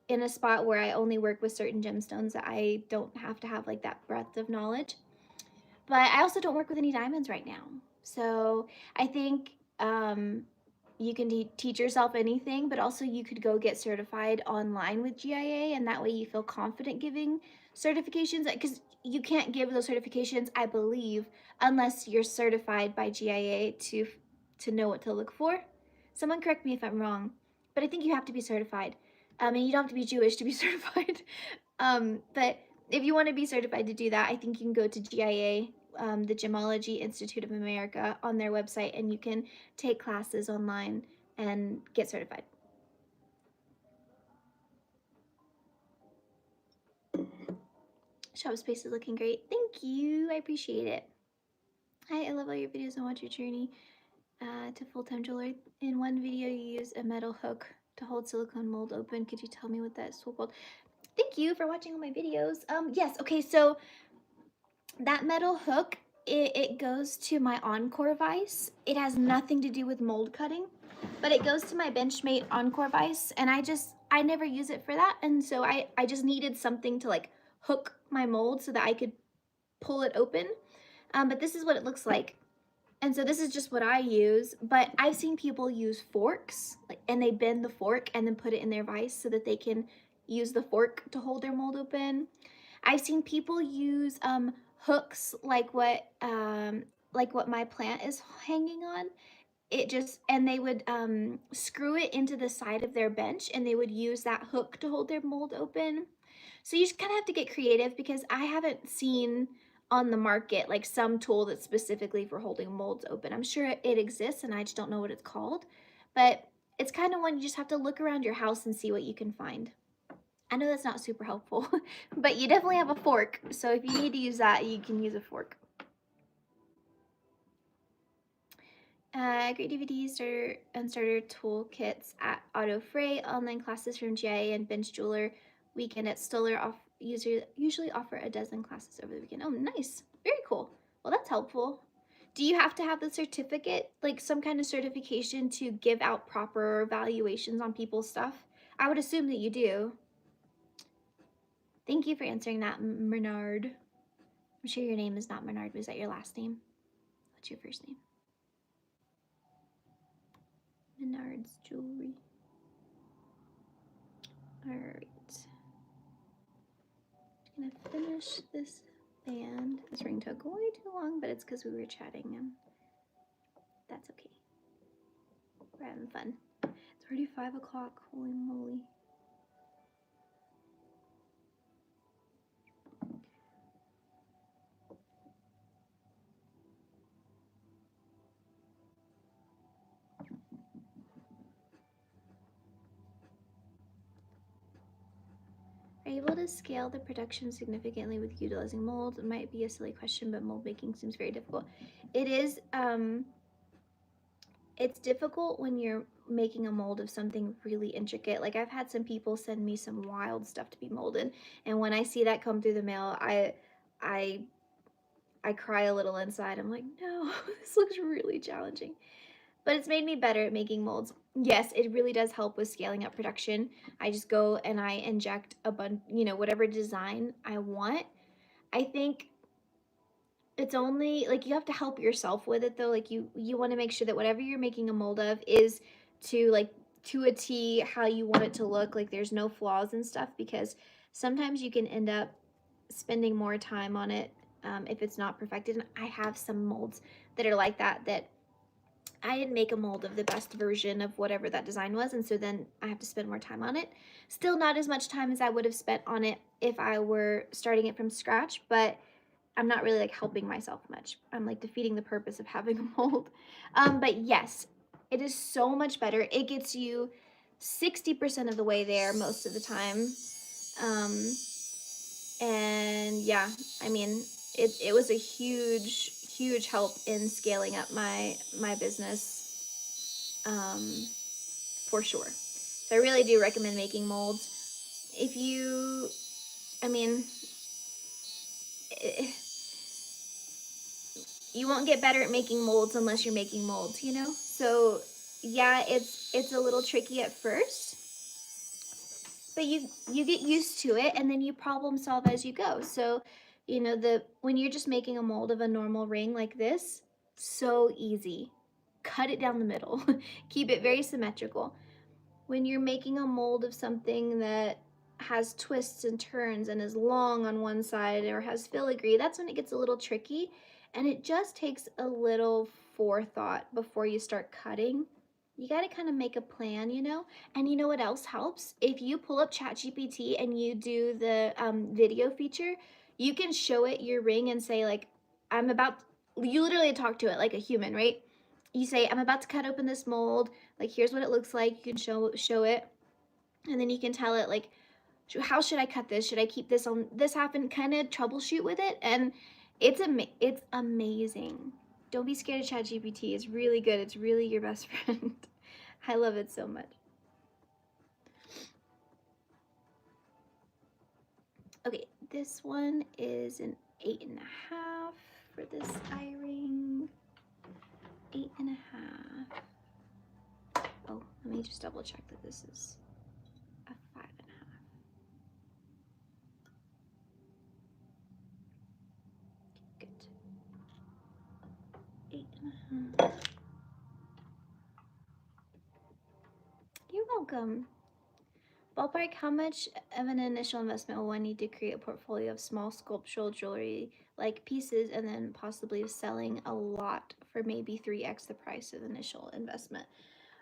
in a spot where I only work with certain gemstones that I don't have to have like that breadth of knowledge. But I also don't work with any diamonds right now. So I think you can teach yourself anything, but also you could go get certified online with GIA, and that way you feel confident giving certifications, because you can't give those certifications, I believe, unless you're certified by GIA to know what to look for. Someone correct me if I'm wrong, but I think you have to be certified. And you don't have to be Jewish to be certified. But if you want to be certified to do that, I think you can go to GIA, the Gemology Institute of America, on their website, and you can take classes online and get certified. Shop space is looking great. Thank you. I appreciate it. Hi, I love all your videos and watch your journey to full-time jeweler. In one video, you use a metal hook to hold silicone mold open. Could you tell me what that's called? Thank you for watching all my videos. Yes, okay, so that metal hook, it goes to my Encore vise. It has nothing to do with mold cutting, but it goes to my Benchmade Encore vise, and I never use it for that, and so I just needed something to like hook my mold so that I could pull it open. But this is what it looks like. And so this is just what I use, but I've seen people use forks, and they bend the fork and then put it in their vise so that they can use the fork to hold their mold open. I've seen people use hooks like what my plant is hanging on. And they would screw it into the side of their bench, and they would use that hook to hold their mold open. So you just kind of have to get creative, because I haven't seen on the market like some tool that's specifically for holding molds open. I'm sure it exists and I just don't know what it's called, but it's kind of one you just have to look around your house and see what you can find. I know that's not super helpful, but you definitely have a fork. So if you need to use that, you can use a fork. Great DVDs and starter toolkits at Auto Freight, online classes from GIA and Bench Jeweler. Weekend at Stoller usually offer a dozen classes over the weekend. Oh, nice. Very cool. Well, that's helpful. Do you have to have the certificate, like some kind of certification to give out proper evaluations on people's stuff? I would assume that you do. Thank you for answering that, Bernard. I'm sure your name is not Bernard. Was that your last name? What's your first name? Menard's Jewelry. All right. I'm gonna finish this band. This ring took way too long, but it's because we were chatting, and that's okay. We're having fun. It's already 5 o'clock. Holy moly. Are you able to scale the production significantly with utilizing mold? It might be a silly question, but mold making seems very difficult. It is, it's difficult when you're making a mold of something really intricate. Like, I've had some people send me some wild stuff to be molded, and when I see that come through the mail, I cry a little inside. I'm like, no, this looks really challenging. But it's made me better at making molds. Yes, it really does help with scaling up production. I just go and I inject a bunch, whatever design I want. I think it's only like you have to help yourself with it though. Like you want to make sure that whatever you're making a mold of is to a T how you want it to look. Like there's no flaws and stuff, because sometimes you can end up spending more time on it if it's not perfected. And I have some molds that are like that I didn't make a mold of the best version of whatever that design was, and so then I have to spend more time on it. Still not as much time as I would have spent on it if I were starting it from scratch, but I'm not really like helping myself much. I'm like defeating the purpose of having a mold. But yes, it is so much better. It gets you 60% of the way there most of the time. And yeah, I mean, it was a huge help in scaling up my business, for sure. So I really do recommend making molds. If you, I mean, you won't get better at making molds unless you're making molds, So yeah, it's a little tricky at first, but you get used to it, and then you problem solve as you go. So when you're just making a mold of a normal ring like this, so easy. Cut it down the middle. Keep it very symmetrical. When you're making a mold of something that has twists and turns and is long on one side or has filigree, that's when it gets a little tricky, and it just takes a little forethought before you start cutting. You got to kind of make a plan, And you know what else helps? If you pull up ChatGPT and you do the video feature, you can show it your ring and say, like, you literally talk to it like a human, right? You say, I'm about to cut open this mold. Like, here's what it looks like. You can show it. And then you can tell it, like, how should I cut this? Should I keep this on this half, and kind of troubleshoot with it? And it's amazing. Don't be scared of ChatGPT. It's really good. It's really your best friend. I love it so much. Okay, this one is an 8.5 for this eye ring. 8.5. Oh, let me just double check that this is a 5.5. You're welcome. Ballpark, how much of an initial investment will one need to create a portfolio of small sculptural jewelry like pieces and then possibly selling a lot for maybe 3x the price of initial investment?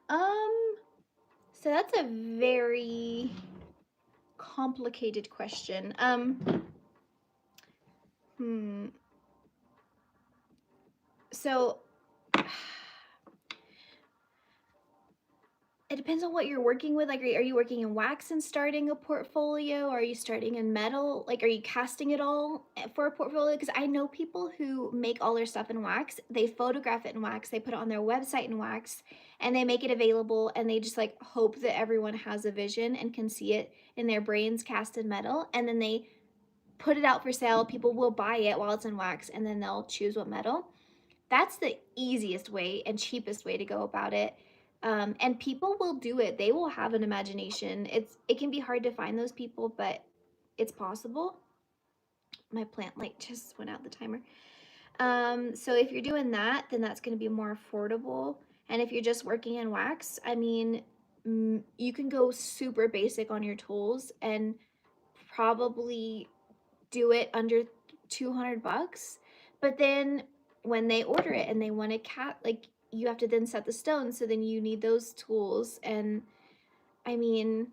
So that's a very complicated question. So it depends on what you're working with. Like, are you working in wax and starting a portfolio? Are you starting in metal? Like, are you casting it all for a portfolio? Because I know people who make all their stuff in wax. They photograph it in wax. They put it on their website in wax, and they make it available. And they just like hope that everyone has a vision and can see it in their brains cast in metal. And then they put it out for sale. People will buy it while it's in wax, and then they'll choose what metal. That's the easiest way and cheapest way to go about it. And people will do it. They will have an imagination. It can be hard to find those people, but it's possible. My plant light just went out, the timer. So if you're doing that, then that's going to be more affordable. And if you're just working in wax, I mean, you can go super basic on your tools and probably do it under 200 bucks. But then when they order it and they want a cat, like, you have to then set the stones, so then you need those tools. And I mean,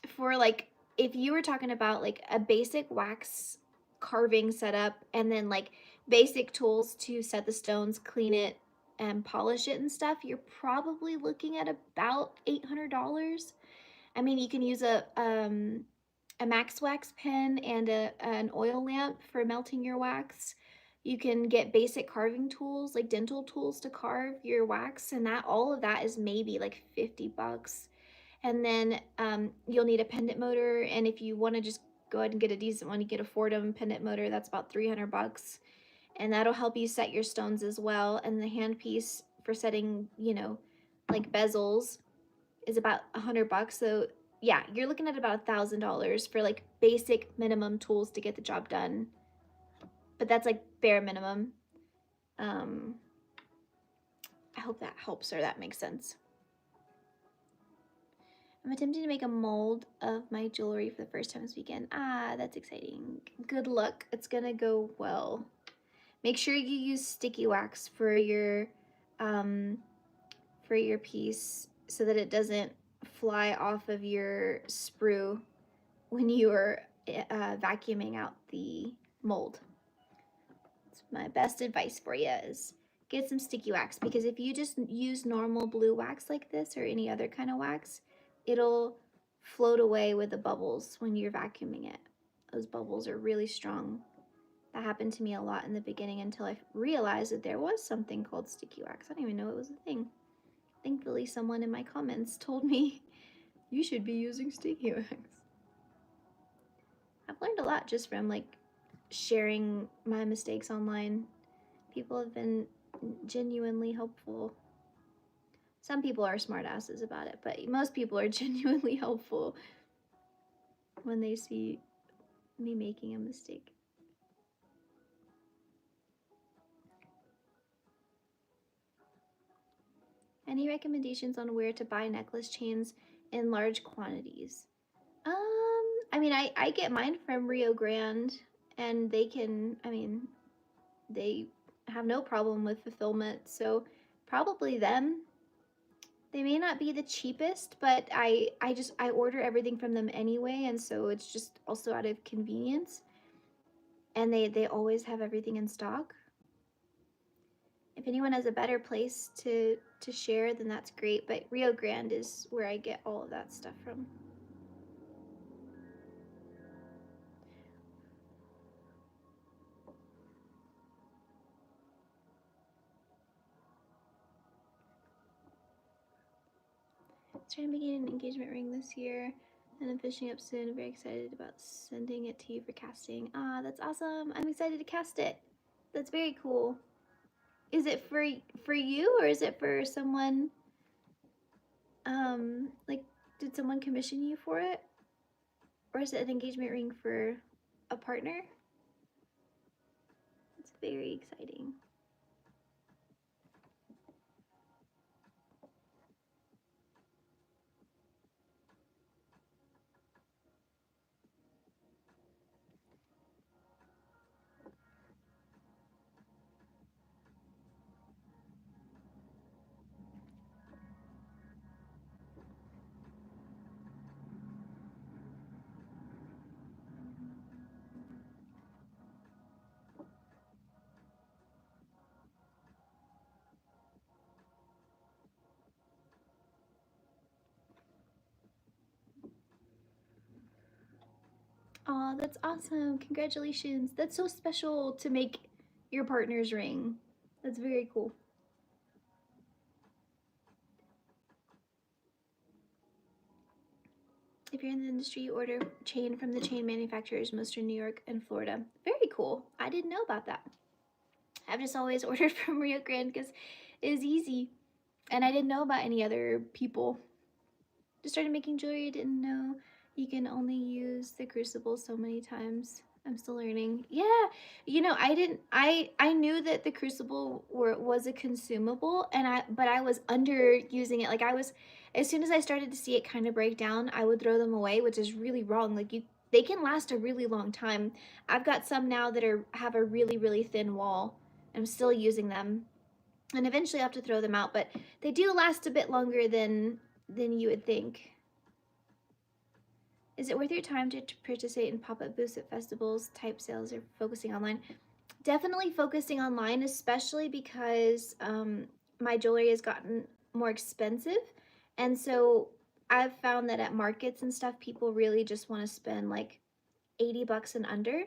for like, if you were talking about like a basic wax carving setup and then like basic tools to set the stones, clean it, and polish it and stuff, you're probably looking at about $800. I mean, you can use a max wax pen and an oil lamp for melting your wax. You can get basic carving tools like dental tools to carve your wax, and that all of that is maybe like 50 bucks. And then you'll need a pendant motor, and if you want to just go ahead and get a decent one, you get a Fordham pendant motor. That's about 300 bucks, and that'll help you set your stones as well. And the handpiece for setting, like bezels, is about 100 bucks. So yeah, you're looking at about $1,000 for like basic minimum tools to get the job done. But that's like bare minimum. I hope that helps or that makes sense. I'm attempting to make a mold of my jewelry for the first time this weekend. Ah, that's exciting. Good luck. It's gonna go well. Make sure you use sticky wax for your piece so that it doesn't fly off of your sprue when you are vacuuming out the mold. It's my best advice for you is get some sticky wax, because if you just use normal blue wax like this or any other kind of wax, it'll float away with the bubbles when you're vacuuming it. Those bubbles are really strong. That happened to me a lot in the beginning until I realized that there was something called sticky wax. I didn't even know it was a thing. Thankfully, someone in my comments told me you should be using sticky wax. I've learned a lot just from like sharing my mistakes online. People have been genuinely helpful. Some people are smartasses about it, but most people are genuinely helpful when they see me making a mistake. Any recommendations on where to buy necklace chains in large quantities? I mean, I get mine from Rio Grande, and they have no problem with fulfillment, so probably them. They may not be the cheapest, but I order everything from them anyway, and so it's just also out of convenience. And they always have everything in stock. If anyone has a better place to share, then that's great, but Rio Grande is where I get all of that stuff from. Trying to begin an engagement ring this year, and I'm finishing up soon. I'm very excited about sending it to you for casting. Ah, that's awesome. I'm excited to cast it. That's very cool. Is it for you, or is it for someone? Like, did someone commission you for it? Or is it an engagement ring for a partner? It's very exciting. Oh, that's awesome. Congratulations. That's so special to make your partner's ring. That's very cool. If you're in the industry, you order chain from the chain manufacturers, most in New York and Florida. Very cool. I didn't know about that. I've just always ordered from Rio Grande because it was easy. And I didn't know about any other people. Just started making jewelry. I didn't know you can only use the crucible so many times. I'm still learning. Yeah, I didn't. I knew that the crucible was a consumable, but I was underusing it. Like I was, as soon as I started to see it kind of break down, I would throw them away, which is really wrong. They can last a really long time. I've got some now that have a really thin wall. I'm still using them, and eventually I have to throw them out, but they do last a bit longer than you would think. Is it worth your time to participate in pop-up booths at festivals, type sales, or focusing online? Definitely focusing online, especially because my jewelry has gotten more expensive. And so I've found that at markets and stuff, people really just want to spend like 80 bucks and under.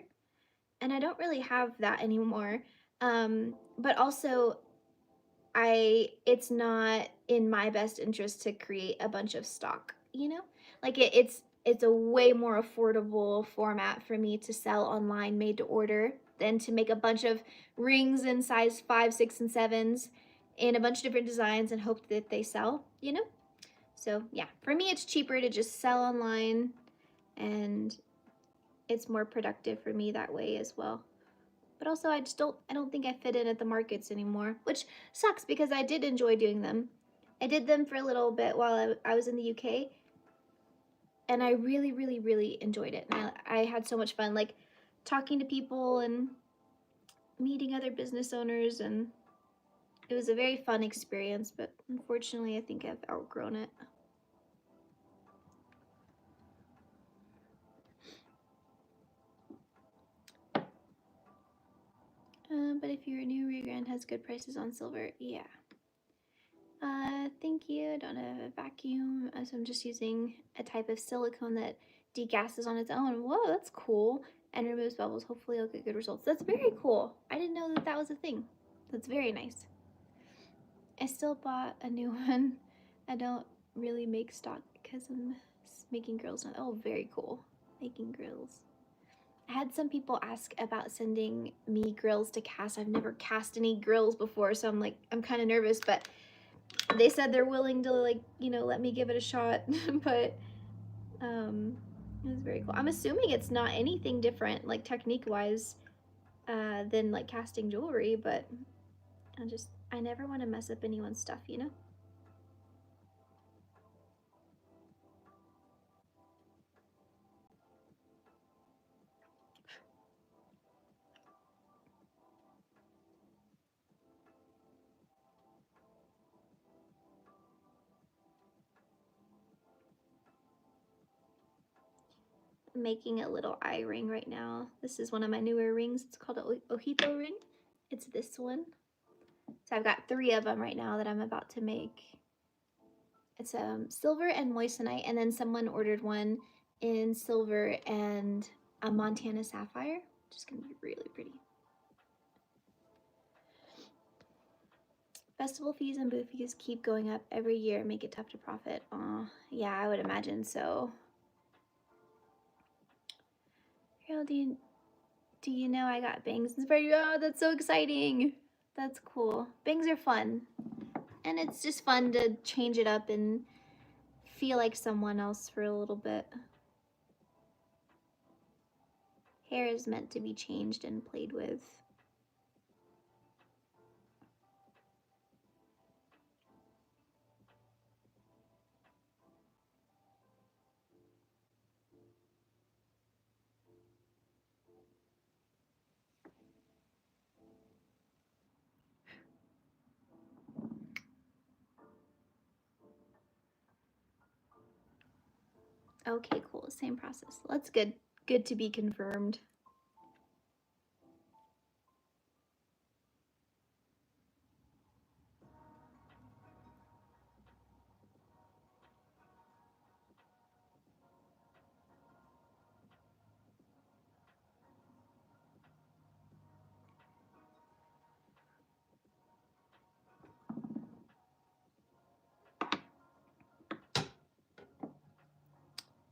And I don't really have that anymore. But also, it's not in my best interest to create a bunch of stock, like it's a way more affordable format for me to sell online made to order than to make a bunch of rings in size 5, 6, and 7s in a bunch of different designs and hope that they sell. So yeah, for me it's cheaper to just sell online, and it's more productive for me that way as well. But also I don't think I fit in at the markets anymore, which sucks because I did enjoy doing them. I did them for a little bit while I was in the UK, and I really enjoyed it. And I had so much fun, like talking to people and meeting other business owners, and it was a very fun experience, but unfortunately I think I've outgrown it. But if you're new, Rio Grande has good prices on silver. Yeah. Thank you. I don't have a vacuum, so I'm just using a type of silicone that degasses on its own. Whoa, that's cool. And removes bubbles. Hopefully I'll get good results. That's very cool. I didn't know that that was a thing. That's very nice. I still bought a new one. I don't really make stock because I'm making grills now. Oh, very cool. Making grills. I had some people ask about sending me grills to cast. I've never cast any grills before, so I'm kind of nervous, but they said they're willing to let me give it a shot. But it was very cool. I'm assuming it's not anything different like technique wise than like casting jewelry, but I never want to mess up anyone's stuff. I'm making a little eye ring right now. This is one of my newer rings. It's called an ojito ring. It's this one. So I've got 3 of them right now that I'm about to make. It's silver and moissanite, and then someone ordered one in silver and a Montana sapphire, which is gonna be really pretty. Festival fees and booth fees keep going up every year, make it tough to profit. Oh, yeah, I would imagine so. Carol, do you know I got bangs inspired? Oh, that's so exciting. That's cool. Bangs are fun. And it's just fun to change it up and feel like someone else for a little bit. Hair is meant to be changed and played with. Okay, cool. Same process. That's good. Good to be confirmed.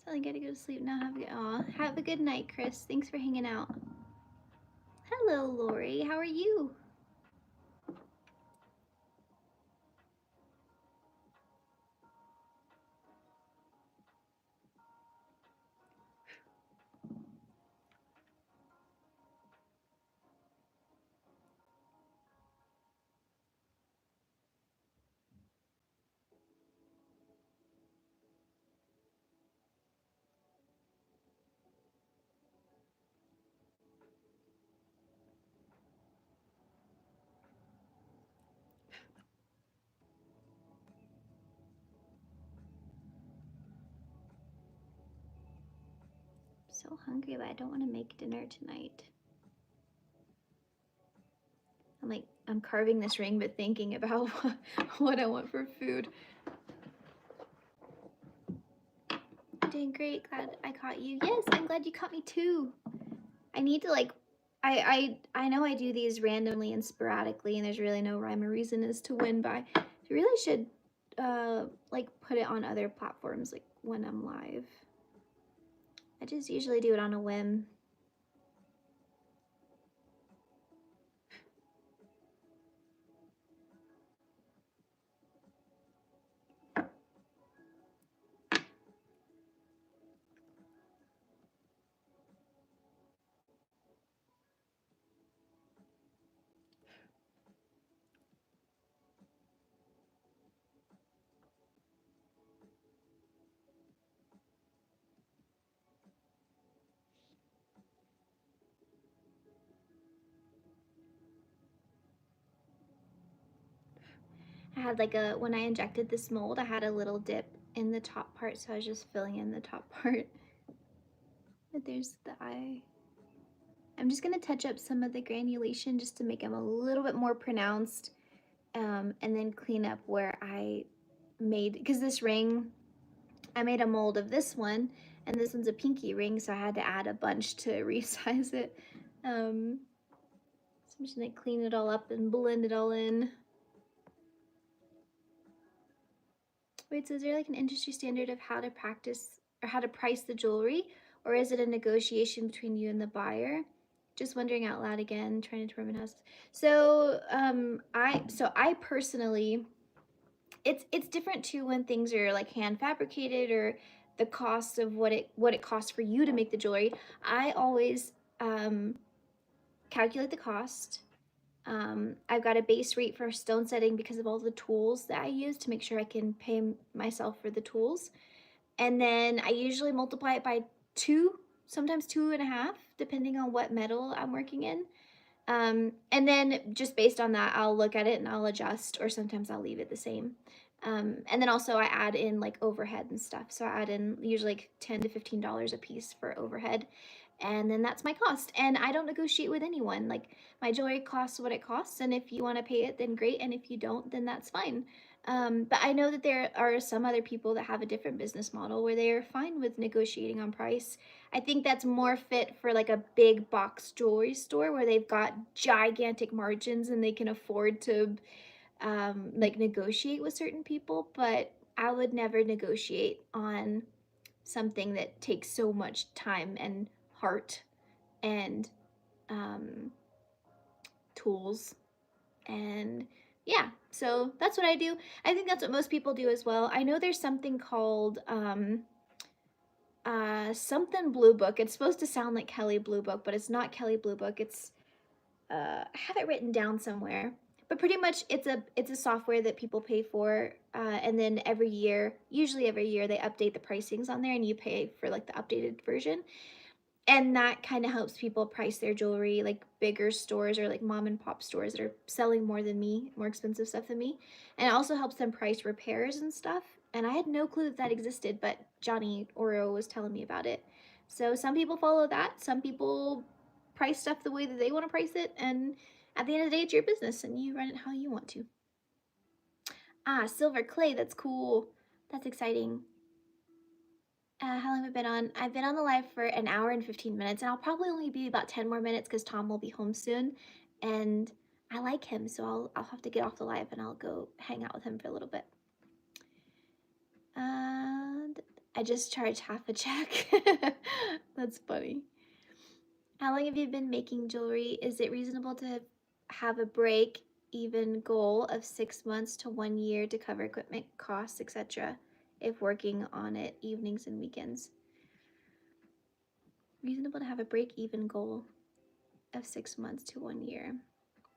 So I gotta go to sleep now. Have a good night, Chris. Thanks for hanging out. Hello, Lori. How are you? I'm so hungry, but I don't want to make dinner tonight. I'm carving this ring, but thinking about what I want for food. Doing great. Glad I caught you. Yes, I'm glad you caught me too. I need to I know I do these randomly and sporadically, and there's really no rhyme or reason as to when, but I really should like put it on other platforms like when I'm live. I just usually do it on a whim. I had when I injected this mold, I had a little dip in the top part, so I was just filling in the top part. But there's the eye. I'm just gonna touch up some of the granulation just to make them a little bit more pronounced, and then clean up where I made, because this ring, I made a mold of this one, and this one's a pinky ring, so I had to add a bunch to resize it. So I'm just gonna clean it all up and blend it all in. Wait, so is there like an industry standard of how to practice or how to price the jewelry, or is it a negotiation between you and the buyer? Just wondering out loud again, trying to determine how. So I personally, it's different too when things are like hand fabricated, or the cost of what it costs for you to make the jewelry. I always calculate the cost. I've got a base rate for stone setting because of all the tools that I use to make sure I can pay myself for the tools. And then I usually multiply it by 2, sometimes 2.5, depending on what metal I'm working in. And then just based on that, I'll look at it and I'll adjust, or sometimes I'll leave it the same. And then also I add in like overhead and stuff. So I add in usually like $10 to $15 a piece for overhead. And then that's my cost. And I don't negotiate with anyone. Like, my jewelry costs what it costs. And if you want to pay it, then great. And if you don't, then that's fine. But I know that there are some other people that have a different business model where they are fine with negotiating on price. I think that's more fit for like a big box jewelry store where they've got gigantic margins and they can afford to like negotiate with certain people. But I would never negotiate on something that takes so much time and heart and tools. And yeah, so that's what I do. I think that's what most people do as well. I know there's something called something Blue Book. It's supposed to sound like Kelly Blue Book, but it's not Kelly Blue Book. It's I have it written down somewhere. But pretty much it's a software that people pay for, and then every year, usually every year, they update the pricings on there, and you pay for like the updated version. And that kind of helps people price their jewelry, like bigger stores or like mom and pop stores that are selling more than me, more expensive stuff than me. And it also helps them price repairs and stuff. And I had no clue that existed, but Johnny Oro was telling me about it. So some people follow that. Some people price stuff the way that they want to price it. And at the end of the day, it's your business and you run it how you want to. Ah, silver clay. That's cool. That's exciting. How long have I been on? I've been on the live for an hour and 15 minutes, and I'll probably only be about 10 more minutes because Tom will be home soon. And I like him, so I'll have to get off the live and I'll go hang out with him for a little bit. I just charge half a check. That's funny. How long have you been making jewelry? Is it reasonable to have a break even goal of 6 months to 1 year to cover equipment costs, etc., if working on it evenings and weekends? Reasonable to have a break even goal of 6 months to 1 year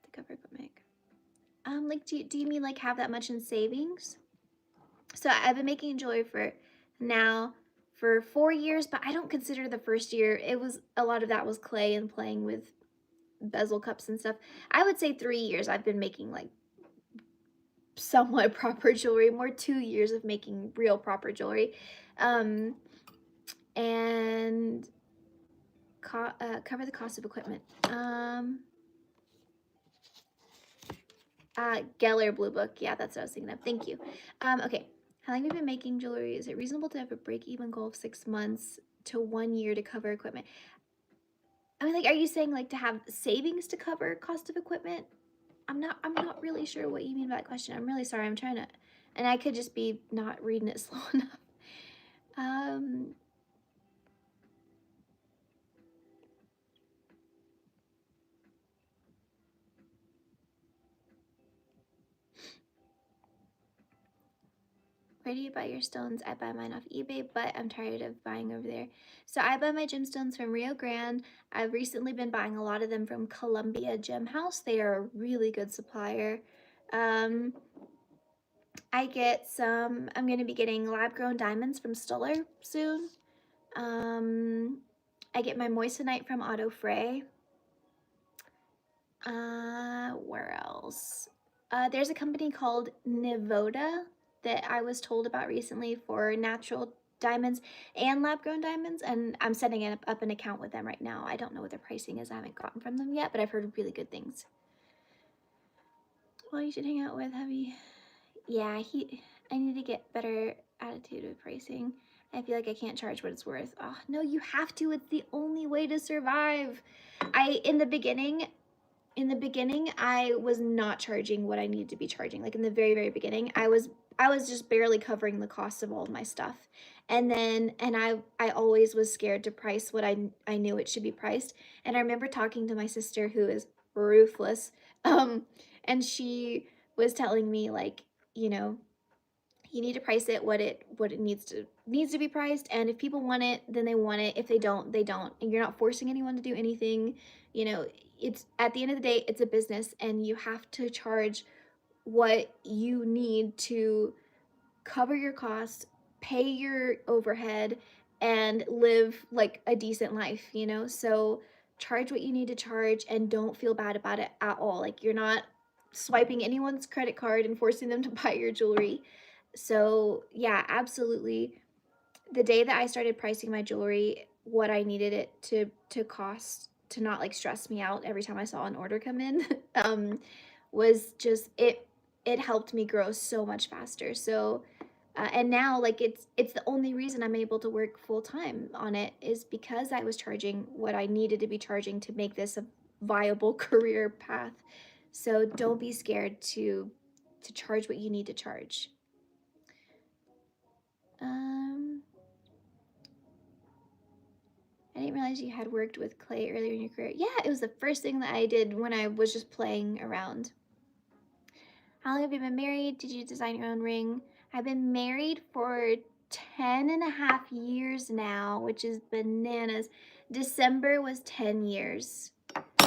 to cover equipment. Like, do you mean like have that much in savings? So I've been making jewelry for 4 years, but I don't consider the first year. It was a lot of that was clay and playing with bezel cups and stuff. I would say 3 years I've been making like somewhat proper jewelry, more 2 years of making real proper jewelry. And cover the cost of equipment. Geller Blue Book. Yeah, that's what I was thinking of. Thank you. Okay. How long have you been making jewelry? Is it reasonable to have a break-even goal of 6 months to 1 year to cover equipment? I mean, like, are you saying like to have savings to cover cost of equipment? I'm not really sure what you mean by that question. I'm really sorry. I'm trying to, and I could just be not reading it slow enough. Where do you buy your stones? I buy mine off eBay, but I'm tired of buying over there. So I buy my gemstones from Rio Grande. I've recently been buying a lot of them from Columbia Gem House. They are a really good supplier. I get some, I'm going to be getting lab-grown diamonds from Stuller soon. I get my moissanite from Otto Frey. Where else? There's a company called Nivoda that I was told about recently for natural diamonds and lab-grown diamonds, and I'm setting up an account with them right now. I don't know what their pricing is. I haven't gotten from them yet, but I've heard really good things. Well, you should hang out with hubby. Yeah, I need to get better attitude with pricing. I feel like I can't charge what it's worth. Oh, no, you have to. It's the only way to survive. In the beginning, I was not charging what I needed to be charging. Like in the very, very beginning, I was just barely covering the cost of all of my stuff. And then, I always was scared to price what I knew it should be priced. And I remember talking to my sister, who is ruthless. And she was telling me, like, you know, you need to price it what it needs to be priced, and if people want it, then they want it. If they don't, they don't, and you're not forcing anyone to do anything. You know, it's at the end of the day, it's a business, and you have to charge what you need to cover your costs, pay your overhead, and live like a decent life, you know? So charge what you need to charge and don't feel bad about it at all. Like, you're not swiping anyone's credit card and forcing them to buy your jewelry. So yeah, absolutely. The day that I started pricing my jewelry what I needed it to cost, to not like stress me out every time I saw an order come in, was just it helped me grow so much faster. So and now, like, it's the only reason I'm able to work full time on it, is because I was charging what I needed to be charging to make this a viable career path. So don't be scared to charge what you need to charge. I didn't realize you had worked with clay earlier in your career. Yeah, it was the first thing that I did when I was just playing around. How long have you been married? Did you design your own ring? I've been married for 10 and a half years now, which is bananas. December was 10 years,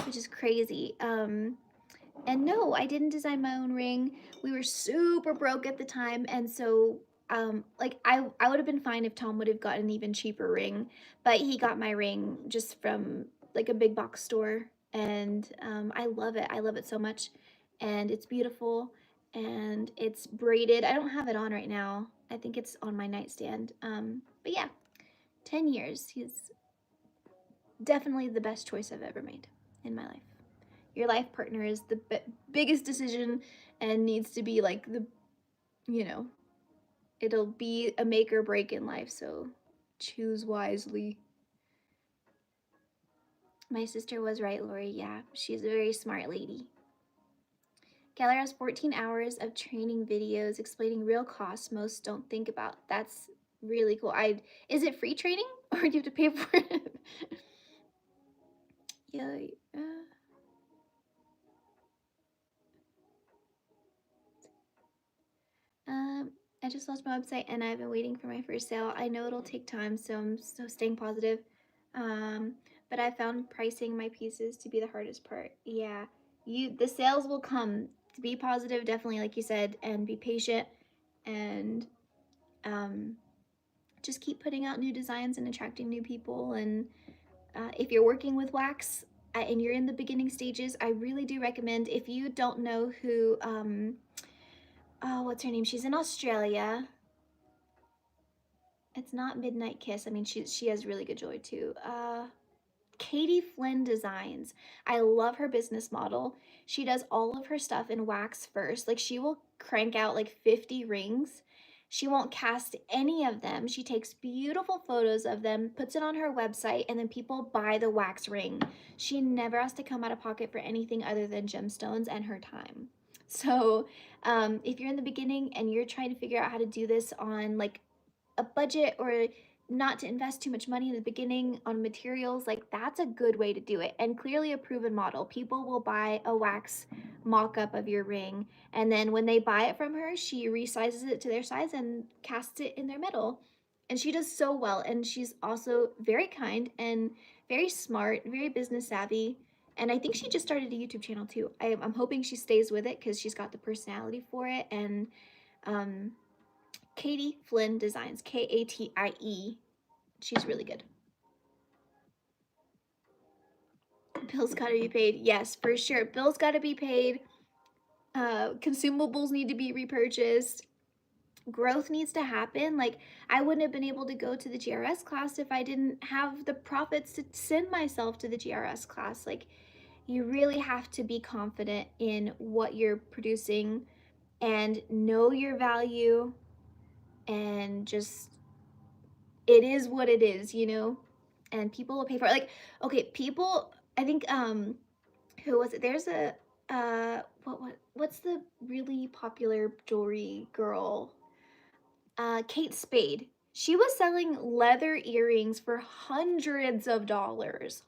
which is crazy. And no, I didn't design my own ring. We were super broke at the time, and so like I would have been fine if Tom would have gotten an even cheaper ring, but he got my ring just from like a big box store, and I love it. I love it so much, and it's beautiful, and it's braided. I don't have it on right now. I think it's on my nightstand. But yeah, 10 years. He's definitely the best choice I've ever made in my life. Your life partner is the biggest decision and needs to be like you know, it'll be a make or break in life, so choose wisely. My sister was right, Lori. Yeah, she's a very smart lady. Keller has 14 hours of training videos explaining real costs most don't think about. That's Really cool. Is it free training or do you have to pay for it? Yeah. uh, Um, I just lost my website and I've been waiting for my first sale. I know it'll take time, so I'm so staying positive. Um, but I found pricing my pieces to be the hardest part. Yeah, the sales will come. To be positive, definitely, like you said, and be patient, and um, just keep putting out new designs and attracting new people. And if you're working with wax and you're in the beginning stages, I really do recommend. If you don't know who, oh, what's her name? She's in Australia. It's not Midnight Kiss. I mean, she has really good jewelry too. Katie Flynn Designs. I love her business model. She does all of her stuff in wax first. Like she will crank out like 50 rings. She won't cast any of them. She takes beautiful photos of them, puts it on her website, and then people buy the wax ring. She never has to come out of pocket for anything other than gemstones and her time. So, if you're in the beginning and you're trying to figure out how to do this on like a budget or not to invest too much money in the beginning on materials, like that's a good way to do it, and clearly a proven model. People will buy a wax mock-up of your ring, and then when they buy it from her, she resizes it to their size and casts it in their metal. And she does so well, and she's also very kind and very smart, very business savvy. And I think she just started a YouTube channel too. I'm hoping she stays with it because she's got the personality for it. And um, Katie Flynn Designs, Katie. She's really good. Bills gotta be paid. Yes, for sure. Bills gotta be paid. Consumables need to be repurchased. Growth needs to happen. Like, I wouldn't have been able to go to the GRS class if I didn't have the profits to send myself to the GRS class. Like, you really have to be confident in what you're producing and know your value, and just, it is what it is, you know? And people will pay for it. Like, okay, people, I think, who was it? There's a, what's the really popular jewelry girl? Kate Spade. She was selling leather earrings for hundreds of dollars,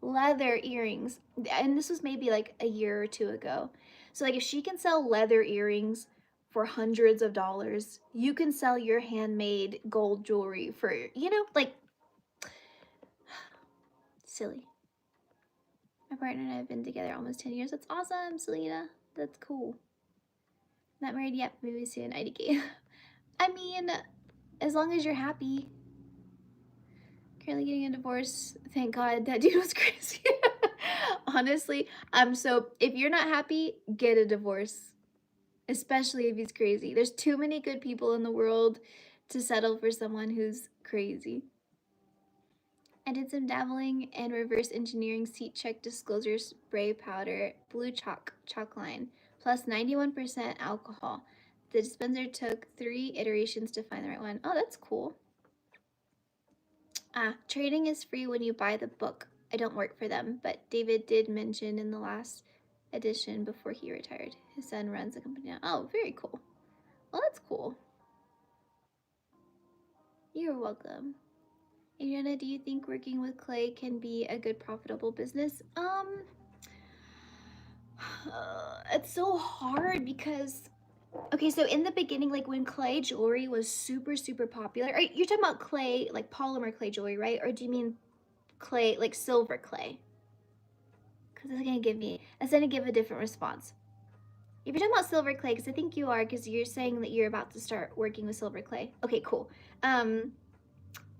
leather earrings. And this was maybe like a year or two ago. So like if she can sell leather earrings for hundreds of dollars, you can sell your handmade gold jewelry for, like, silly. My partner and I have been together almost 10 years. That's awesome, Selena. That's cool. Not married yet, maybe soon, IDK. I mean, as long as you're happy. Currently getting a divorce. Thank God, that dude was crazy. Honestly, so if you're not happy, get a divorce. Especially if he's crazy. There's too many good people in the world to settle for someone who's crazy. I did some dabbling and reverse engineering seat check disclosure spray powder, blue chalk line, plus 91% alcohol. The dispenser took 3 iterations to find the right one. Oh, that's cool. Trading is free when you buy the book. I don't work for them, but David did mention in the last edition before he retired. His son runs the company now. Oh, very cool. Well, that's cool. You're welcome. Adriana, do you think working with clay can be a good profitable business? It's so hard because, okay, so in the beginning, like when clay jewelry was super, super popular, you're talking about clay, like polymer clay jewelry, right? Or do you mean clay, like silver clay? Because it's gonna give a different response. If you're talking about silver clay, because I think you are, because you're saying that you're about to start working with silver clay. Okay, cool.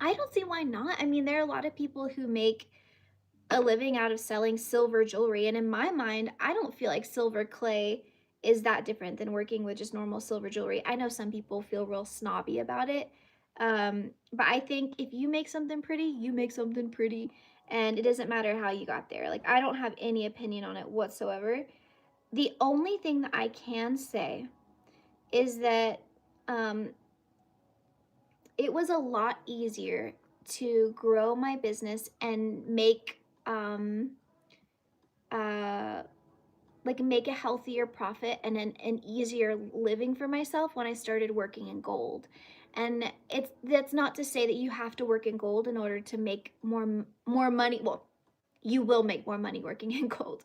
I don't see why not. I mean, there are a lot of people who make a living out of selling silver jewelry, and in my mind, I don't feel like silver clay is that different than working with just normal silver jewelry. I know some people feel real snobby about it, but I think if you make something pretty, you make something pretty, and it doesn't matter how you got there. Like, I don't have any opinion on it whatsoever. The only thing that I can say is that um, it was a lot easier to grow my business and make uh, make a healthier profit and an easier living for myself when I started working in gold. And that's not to say that you have to work in gold in order to make more money. Well, you will make more money working in gold.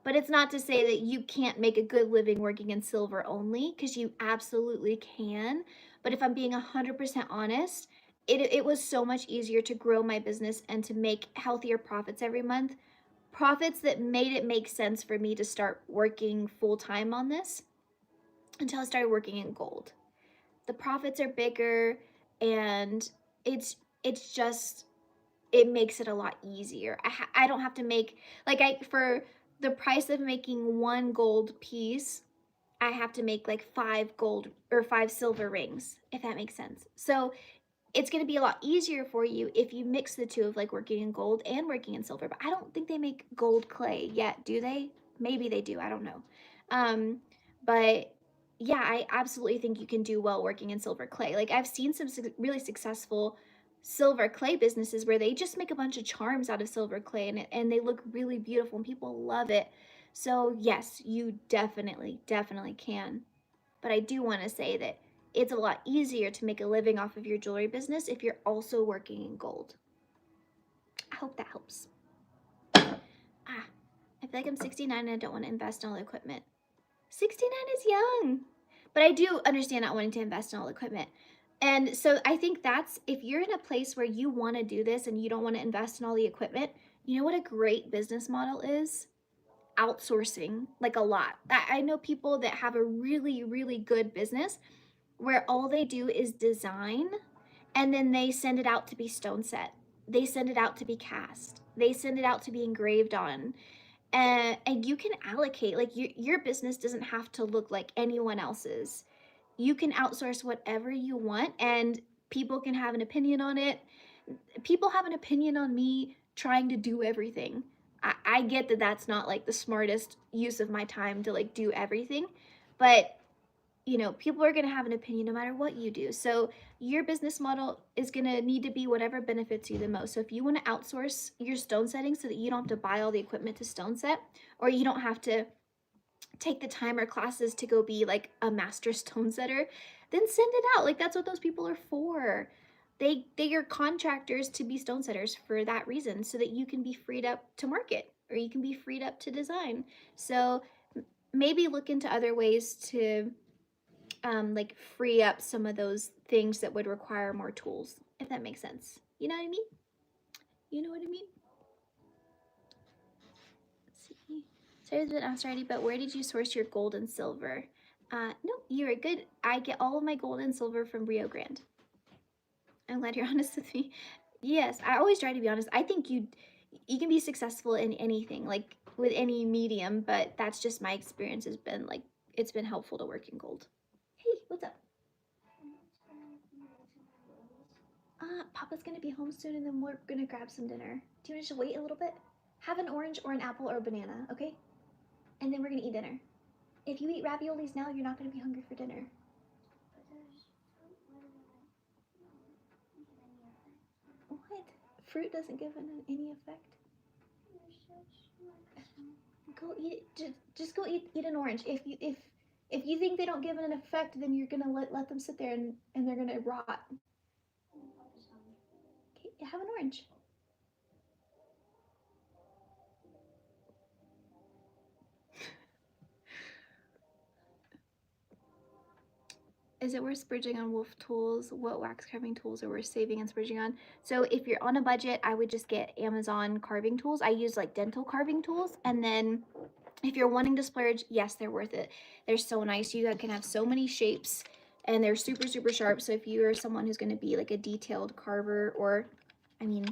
But it's not to say that you can't make a good living working in silver only, because you absolutely can. But if I'm being 100% honest, it was so much easier to grow my business and to make healthier profits every month. Profits that made it make sense for me to start working full time on this until I started working in gold. The profits are bigger, and it's just, it makes it a lot easier. I don't have to make, like, for the price of making one gold piece, I have to make like 5 silver rings, if that makes sense. So it's going to be a lot easier for you if you mix the two of like working in gold and working in silver. But I don't think they make gold clay yet, do they? Maybe they do, I don't know. But yeah, I absolutely think you can do well working in silver clay. Like, I've seen some really successful silver clay businesses where they just make a bunch of charms out of silver clay, and they look really beautiful and people love it. So yes, you definitely can. But I do want to say that it's a lot easier to make a living off of your jewelry business if you're also working in gold. I hope that helps. I feel like I'm 69 and I don't want to invest in all the equipment. 69 is young. But I do understand not wanting to invest in all the equipment. And so I think that's, if you're in a place where you want to do this and you don't want to invest in all the equipment, you know what a great business model is? Outsourcing, like a lot. I know people that have a really, really good business where all they do is design, and then they send it out to be stone set. They send it out to be cast. They send it out to be engraved on. And you can allocate, like, your business doesn't have to look like anyone else's. You can outsource whatever you want, and people can have an opinion on it. People have an opinion on me trying to do everything. I get that that's not like the smartest use of my time to like do everything, but you know, people are going to have an opinion no matter what you do. So your business model is going to need to be whatever benefits you the most. So if you want to outsource your stone setting so that you don't have to buy all the equipment to stone set, or you don't have to take the time or classes to go be like a master stone setter, then send it out. Like, that's what those people are for. They are contractors to be stone setters for that reason, so that you can be freed up to market, or you can be freed up to design. So maybe look into other ways to like free up some of those things that would require more tools, if that makes sense. You know what I mean? You know what I mean? Let's see. Sorry, I've been asked already, but where did you source your gold and silver? No, you are good. I get all of my gold and silver from Rio Grande. I'm glad you're honest with me. Yes, I always try to be honest. I think you can be successful in anything, like with any medium, but that's just my experience has been like, it's been helpful to work in gold. Hey, what's up? Papa's gonna be home soon, and then we're gonna grab some dinner. Do you want to just wait a little bit? Have an orange or an apple or a banana, okay? And then we're gonna eat dinner. If you eat raviolis now, you're not gonna be hungry for dinner. What? Fruit doesn't give it any effect? Go eat it. Just go eat an orange. If you think they don't give it an effect, then you're gonna let them sit there and they're gonna rot. Okay, have an orange. Is it worth splurging on wolf tools? What wax carving tools are worth saving and splurging on? So if you're on a budget, I would just get Amazon carving tools. I use like dental carving tools. And then if you're wanting to splurge, yes, they're worth it. They're so nice. You can have so many shapes, and they're super, super sharp. So if you're someone who's going to be like a detailed carver, or, I mean,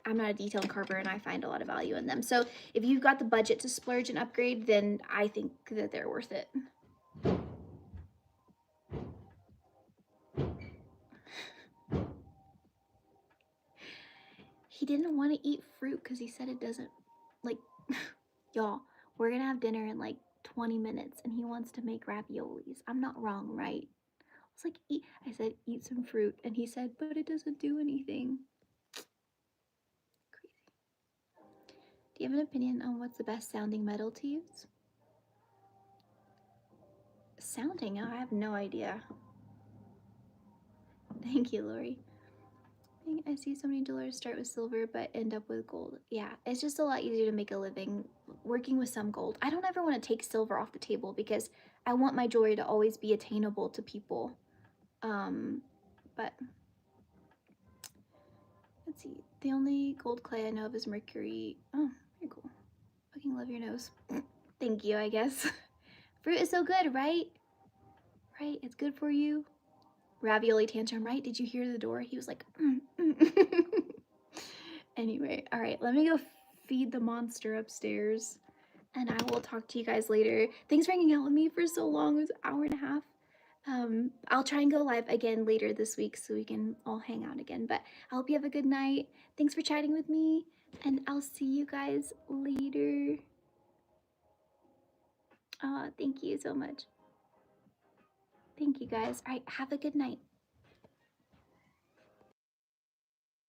I'm not a detailed carver and I find a lot of value in them. So if you've got the budget to splurge and upgrade, then I think that they're worth it. He didn't want to eat fruit because he said it doesn't, like, y'all, we're gonna have dinner in like 20 minutes and he wants to make raviolis. I'm not wrong, right? I was like, eat. I said, eat some fruit. And he said, but it doesn't do anything. Crazy. Do you have an opinion on what's the best sounding metal to use? Sounding? I have no idea. Thank you, Lori. I see so many dollars start with silver but end up with gold. Yeah, it's just a lot easier to make a living working with some gold. I don't ever want to take silver off the table because I want my jewelry to always be attainable to people. But let's see. The only gold clay I know of is mercury. Oh, very cool. Fucking love your nose. Thank you, I guess. Fruit is so good, right? Right? It's good for you. Ravioli tantrum, right? Did you hear the door? He was like, Anyway, all right, let me go feed the monster upstairs and I will talk to you guys later. Thanks for hanging out with me for so long. It was an hour and a half. I'll try and go live again later this week so we can all hang out again. But I hope you have a good night. Thanks for chatting with me, and I'll see you guys later. Thank you so much. Thank you guys. All right, have a good night.